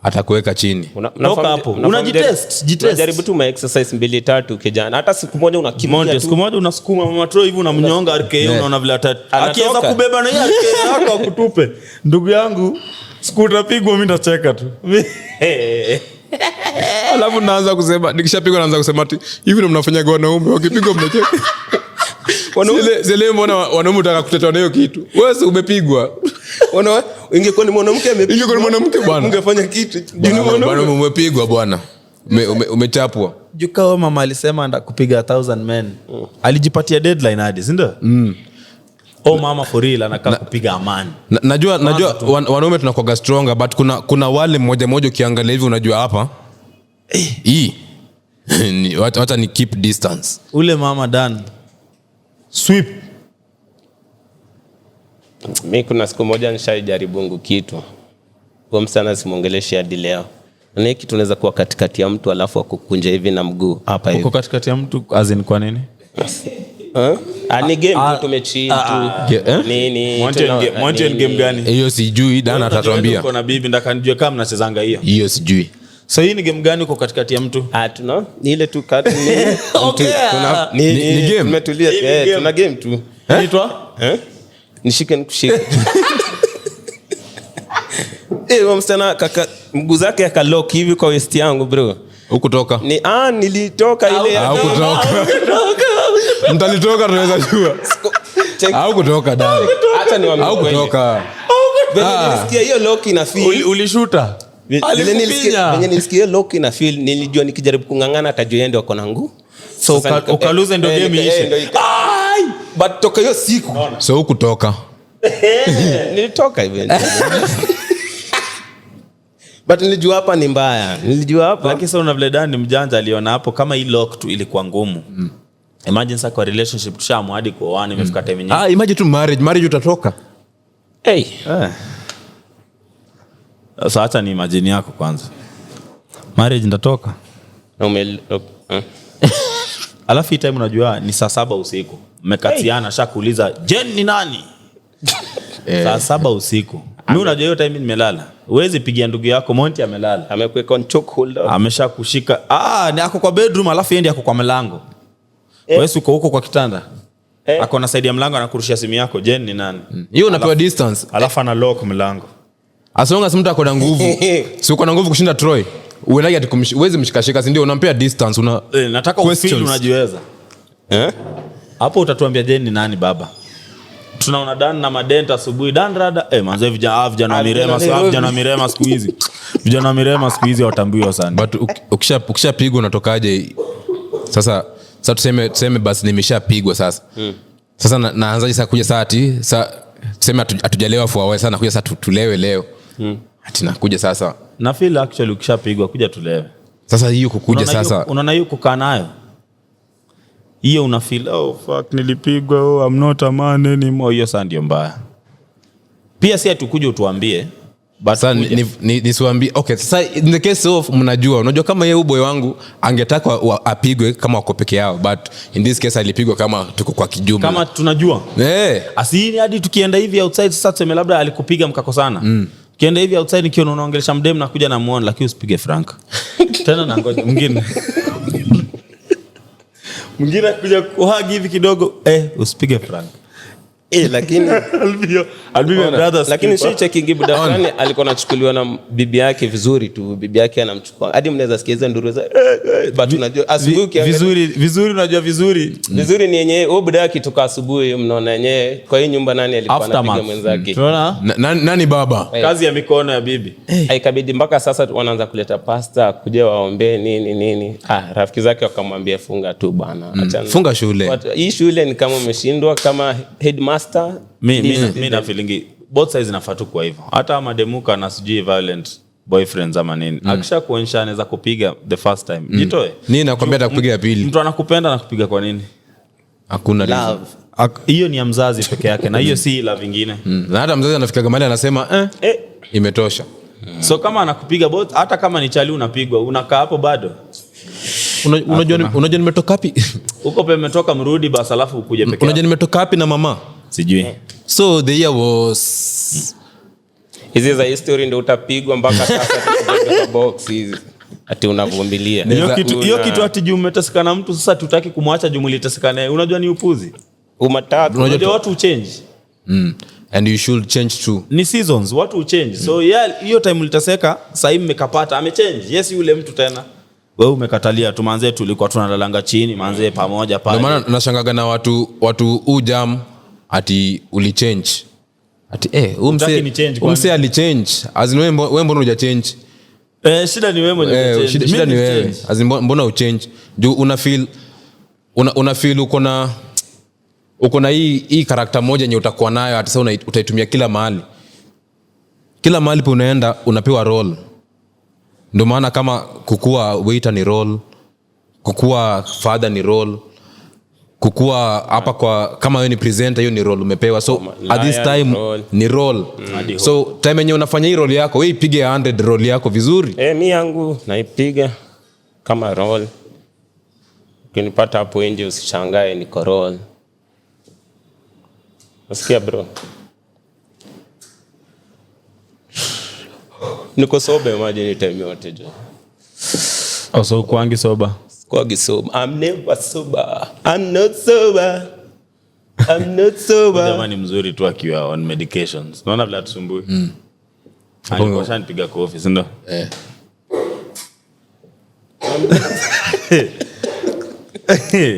Atakuweka chini. Unaoka hapo. Unajitest. Jaribu tu ma exercise 2-3 kijana. Hata siku moja unakimbia tu. Siku moja unasukuma mama tro hivi unamnyonga RKO unaona vile akianza kubeba na yake yako akutupe. Ndugu yangu siku utapigwa mimi nitacheka tu. Alafu naanza kusema nikishapigwa naanza kusema ati hivi ndo mnafanya wanaume wakipigwa mnacheka. Zile mbona wanaume utaka kutetea na hiyo kitu. Wewe umepigwa. Ingekuwa ni mwanamke amepigwa. Ingekuwa ni mwanamke bwana. Ungefanya kitu. Bwana umepigwa bwana. Umechapwa. Juka mama alisema anda kupiga 1000 men. Alijipatia deadline hadi, si ndio? Mama for real anakaa kupiga amani. Najua wanaume tunakuwa stronger but kuna wale mmoja ukiangalia hivi unajua hapa. Hata ni keep distance. Ule mama Dan. Sweep. Mimi kuna siku moja nishajaribu kitu. Kwa msana simuongeleshe hadi leo. Na kitu tunaweza kuwa katikati ya mtu alafu akukunja hivi na mguu hapa hivi. Uko katikati ya mtu as in kwa nini? Ni game tumechill tu. Nini? Monty game gani? Hiyo sijui Dana atatuambia. Uko na bibi ndaka nijue kama mnachezanga hiyo. Hiyo sijui. So hii ni game gani uko katikati ya mtu? Tuna ni ile tu kati ni game. Tumetulia tuna game tu. Inaitwa? Nishike nikushike. Msichana kaka mguu zake akalock hivi kwa waist yangu bro. Hukutoka? Nilitoka ile. Hukutoka. Mtalitoka tunaweza jua. Hukutoka Dana. Acha niwaambie. Hukutoka. Nilisikia hiyo lock ina feel. Ulishuta? Nilisikia lock ina feel nilijua nikijaribu kungangana atajua yeye ndio ako na nguvu. So ukaluze ndio game iishe. but toka hiyo siku so hukutoka nilitoka eventually. But nilijua hapa ni mbaya. Lakini sasa vile Dan ni mjanja aliona hapo kama hii lock tu ilikuwa ngumu. Imagine sasa kwa relationship tushamwadi kwa one imefika time nyingine. Imagine tu marriage utatoka. Hey. Sasa acha ni imagine yako kwanza. Marriage ndatoka. Alafu hii time unajua ni saa 7 usiku. Mmekatiana shakuuliza Jen ni nani? Saa 7 usiku. Mimi unajua hiyo time nimelala. Huwezi pigia ndugu yako Monty amelala. Amekuweka on choke holder. Ameshakushika. Ni ako kwa bedroom alafu yeye ndiye ako kwa mlango. Wewe uko huko kwa kitanda. Ako na side ya mlango anakurushia simu yako Jen ni nani? Hiyo unapewa distance. Alafu ana lock mlango. Asonga mtu ako na nguvu. Si uko na nguvu kushinda Troy. Uendaje ati uwezi mshikashika si ndio unampea distance nataka ufeel unajiweza. Hapo utatuambia Jen ni nani baba? Tunaona Dan na madenta asubuhi Dan rada manze vijana wa Mirema siku hizi. Vijana wa Mirema siku hizi watambiwa sana. But ukishapigwa unatokaje? Sasa tuseme basi nimeshapigwa sasa. Sasa naanzaje sasa kuja saa tuseme hatujalewa for away sana kuja sasa tulewe leo. Ati nakuja sasa. Na feel actually ukishapigwa kuja tulewe. Sasa hiyo kukuja sasa. Unaona hiyo kukaa nayo. Hiyo una feel fuck nilipigwa I'm not a man anymore. Hiyo sasa ndio mbaya. Pia si atukuje utuambie. Sasa nisiwaambie okay sasa in the case of unajua kama yeye boy wangu angetaka apigwe kama wako peke yao but in this case alipigwa kama tuko kwa kijumla. Kama tunajua. Asini hadi tukienda hivi outside sasa tuseme labda alikupiga mkakosana. Kienda hivi outside nikiona unaongelesha mdem na kuja na muone lakini usipige Frank. Tena na ngoja mwingine. Mwingine kuja kuhagi hivi kidogo usipige Frank. Lakini Albio brothers lakini si checking buda fulani alikuwa anachukuliwa na bibi yake vizuri tu, bibi yake anamchukua hadi mnaweza sikiza nduru za but unajua asubuhi vizuri unajua vizuri ni yenyewe huyo buda yake toka asubuhi mnaona yenyewe kwa hii nyumba nani alikuwa anapiga mwenzake nani baba kazi ya mikono ya bibi ikabidi mpaka sasa wanaanza kuleta pasta kuja waombe nini rafiki zake wakamwambia funga tu bana achana funga shule hii shule ni kama umeshindwa kama headmaster. Mimi na feeling both sides inafaa kwa hivyo. Hata mademuka na sijui violent boyfriends ama nini. Akisha kuonyesha anaweza kupiga the first time. Jitoe. Nini nakwambia atakupiga ya pili? Mtu anakupenda na kupiga kwa nini? Hakuna love. Hiyo ni ya mzazi peke yake na hiyo si love vingine. Na hata mzazi anafika kama anasema imetosha. So kama anakupiga both hata kama ni chali unapigwa unakaa hapo bado. Unajua nimetoka wapi? Huko pe umetoka mrudi basi alafu ukuje peke yako. Unajua nimetoka wapi na mama? Sijui. So the year was hizi za history ndio utapigwa mpaka sasa tukiweka box hizi. Ati unavumilia. Hiyo kitu ati juu umeteseka na mtu sasa tutaki kumwacha juu mliteseka naye. Unajua ni upuzi. Unajua watu change. And you should change too. Ni seasons watu change. So hiyo time mliteseka sasa hivi mmekapata amechange. Yes yule mtu tena. Wewe umekatalia tumanze tulikuwa tunalalanga chini manze pamoja pale. Ndio maana nashangaga na watu ujam ati ulichange. Ati umse alichange. Azin wewe mbona huja change? Shida ni wewe mwenyewe. Shida ni wewe. Azin mbona uchange? Juu una feel uko na hii character moja yenye utakuwa nayo hata sasa utaitumia kila mahali. Kila mahali po unaenda unapewa role. Ndio maana kama kukua waiter ni role, kukua father ni role, kukua hapa kwa kama wewe ni presenter hiyo ni role umepewa. So at this time ni role. So time yenyewe unafanya hii role yako, wewe ipige 100 role yako vizuri. Mimi yangu naipiga kama role. Ukinipata hapo nje usishangae niko role. Nasikia bro. Niko sober imagine time yote jo. So kwangi sober. Kwangi sober. I'm never sober. I'm not sober. I'm not sober. Jamani mzuri tu akiwa on medications. Naona vile atusumbui. Alikuwa shanipiga kwa office ndio.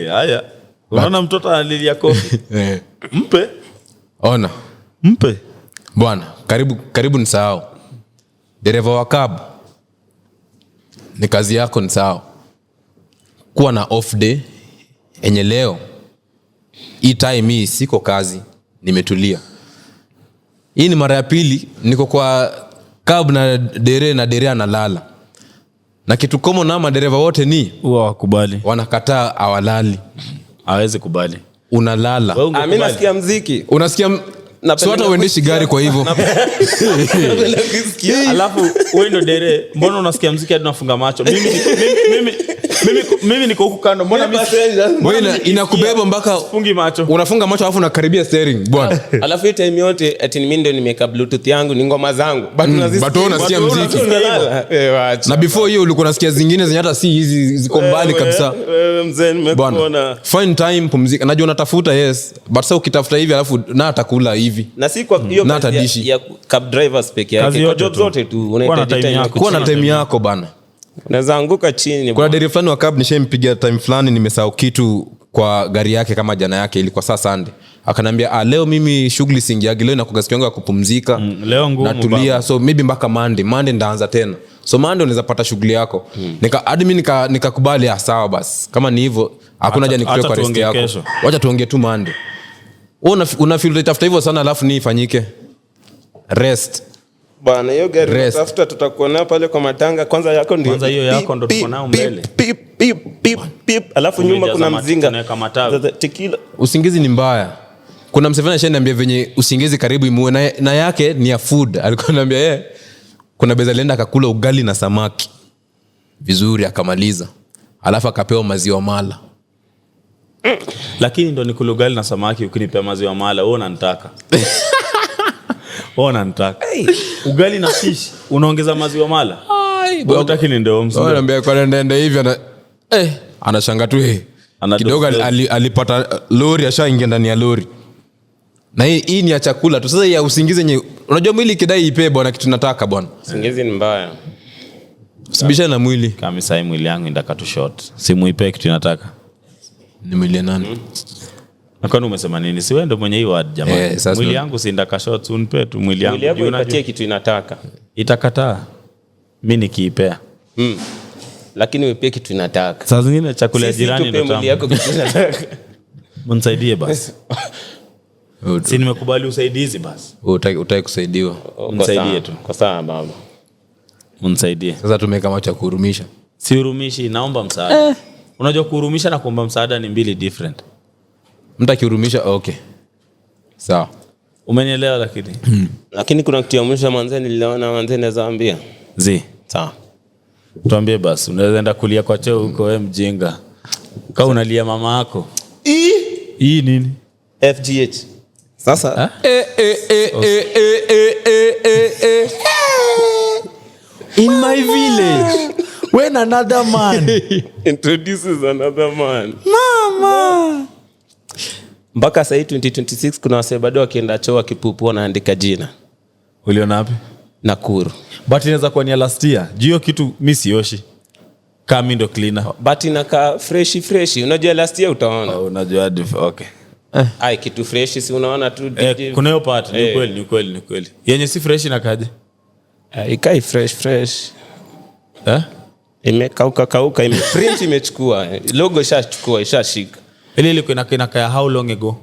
Haya. Unaona mtoto analilia kofi. Mpe. Ona. Mpe. Bwana, karibu nisahau. Dereva wa cab ni kazi yako ni sawa. Kuwa na off day enye leo hii time hii siko kazi, nimetulia. Hii ni mara ya pili niko kwa cab na dere analala. Na kitu komo na madereva wote ni huwa wakubali, wanakataa awalali. hawezi kubali. Unalala. Mimi nasikia muziki. Unasikia so hata uendeshi gari kwa hivyo. Alafu wewe ndo dere, mbona unasikia muziki hadi unafunga macho? Mimi niko huku kando, mbona wewe inakubeba mpaka fungi macho? Unafunga macho alafu unakaribia steering bwana. Alafu hii time yote ati mimi ndo nimeka bluetooth yangu ni ngoma zangu. But unasikia muziki. Na before hiyo ulikuwa unasikia zingine zenye hata si hizi ziko mbali kabisa. Mzee nimekuona. Find time pumzika. Najua unatafuta yes, but sasa ukitafuta hivi alafu na atakula hivi. Na si kwa hiyo ya cab drivers peke yake. Kwa job zote tu unahitaji time yako. Kuwa na time yako bana. Unaweza anguka chini. Kuna deri fulani wa cab nishampigia time fulani, nimesahau kitu kwa gari yake kama jana yake ilikuwa saa Sunday. Akanambia leo mimi shughuli singiagi, leo inakuwa siku yangu ya kupumzika. Leo ngumu natulia baba. So maybe mpaka Monday ndaanza tena. So Monday unaweza pata shughuli yako. Hadi mimi nikakubali sawa basi. Kama ni hivyo hakuna haja nikutoe kwa rest yako. Wacha tuongee tu Monday. Una feel utafuta hivyo sana alafu ni ifanyike. Rest. Bwana hiyo gari tafuta tutakuwa nayo pale kwa matanga kwanza yako ndio. Kwanza hiyo yako ndo tuko nayo mbele. Pip alafu nyuma kuna mzinga. Tequila. Usingizi ni mbaya. Kuna msevana ashaniambia venye usingizi karibu imuwe na yake ni ya food. Alikuwa ananiambia kuna beza alienda akakula ugali na samaki vizuri akamaliza. Alafu akapewa maziwa mala. Lakini ndo nikula ugali na samaki ukinipea maziwa mala wewe unanitaka. Unanitaka. Ugali na fish unaongeza maziwa mala. Unataka ni ndio mzee. Ananiambia kwa nenda hivi anashanga tu kidogo alipata lori ashaingia ndani ya lori. Na hii ni ya chakula tu. Sasa ya usingizi yenyewe unajua mwili kidai ipe bwana kitu nataka bwana. Usingizi ni mbaya. Usibisha na mwili. Kama sasa mwili yangu indaka tu short. Simu ipe kitu nataka. Ni mwili nani? Nakoni umesema nini? Si wewe ndo mwenye hii word jamani. Mwili yangu si indaka short unipe tu mwili yangu. Mwili yangu ipatie kitu inataka. Itakataa. Mimi nikiipea. Lakini wewe kitu inataka. Saa zingine chakula ya jirani ndo tamu. Mwili yako kitu inataka. Mnisaidie basi. Si nimekubali usaidizi basi. Utaki kusaidiwa. Mnisaidie tu. Kwa sawa baba. Mnisaidie. Sasa tumeka macho kuhurumisha. Si hurumishi, naomba msaada. Unajua kuhurumisha na kuomba msaada ni mbili different. Mtu akihurumisha okay. Sawa. Umenielewa lakini. Lakini kuna kitu ya mwisho manze niliona manze nazaambia. Sawa. Tuambie basi, unaweza enda kulia kwa choo huko wewe mjinga. Kama unalia mama yako. Hii nini? FGH. Sasa in my village when another man introduces another man. Mama. Mpaka sasa 2026 kuna wase bado wakienda choo wakipupu wanaandika jina. Uliona wapi? Nakuru. But inaweza kuwa ni last year. Jio kitu mimi sioshi. Kama ndo cleaner. But inaka fresh. Unajua last year utaona. Unajua hadi okay. Ai kitu fresh si unaona tu. Kuna hiyo part ni kweli. Yenye si fresh inakaje? Ikai fresh. Imekauka imeprint imechukua. Logo ishachukua ishashika. Ile ilikuwa inakaa how long ago?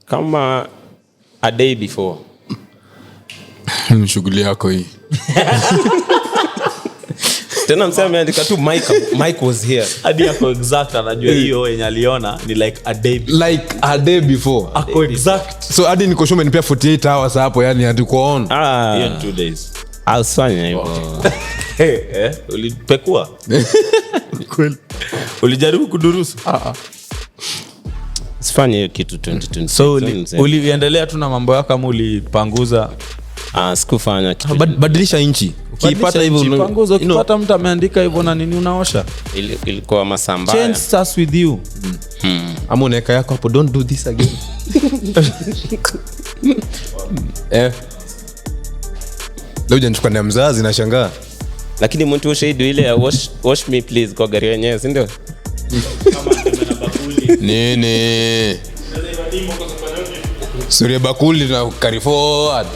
Kama a day before. Shughuli yako hii. Tena msema ameandika tu Mike was here. Hadi yako exact anajua hiyo yenye aliona ni like a day before. Ako exact. So hadi niko shule nipea 48 hours hapo yani hatuko on. Hiyo 2 days. Alfanya hivyo. Ulipekua? Kweli. Ulijaribu kudurusu? Sifanye hiyo kitu 2020. So uliendelea tu na mambo yako kama ulipanguza? Sikufanya kitu. Badilisha inchi. Ukipata hivyo panguza, ukipata mtu ameandika hivyo na nini unaosha? Ilikuwa masamba. Change starts with you. Ama unaweka yako hapo, don't do this again. Leo janichukua na mzazi na shangaa. Lakini mtu ushahidi ile ya wash me please kwa gari yenyewe, si ndio? Kama na bakuli. Nini? Suri bakuli na carry forward.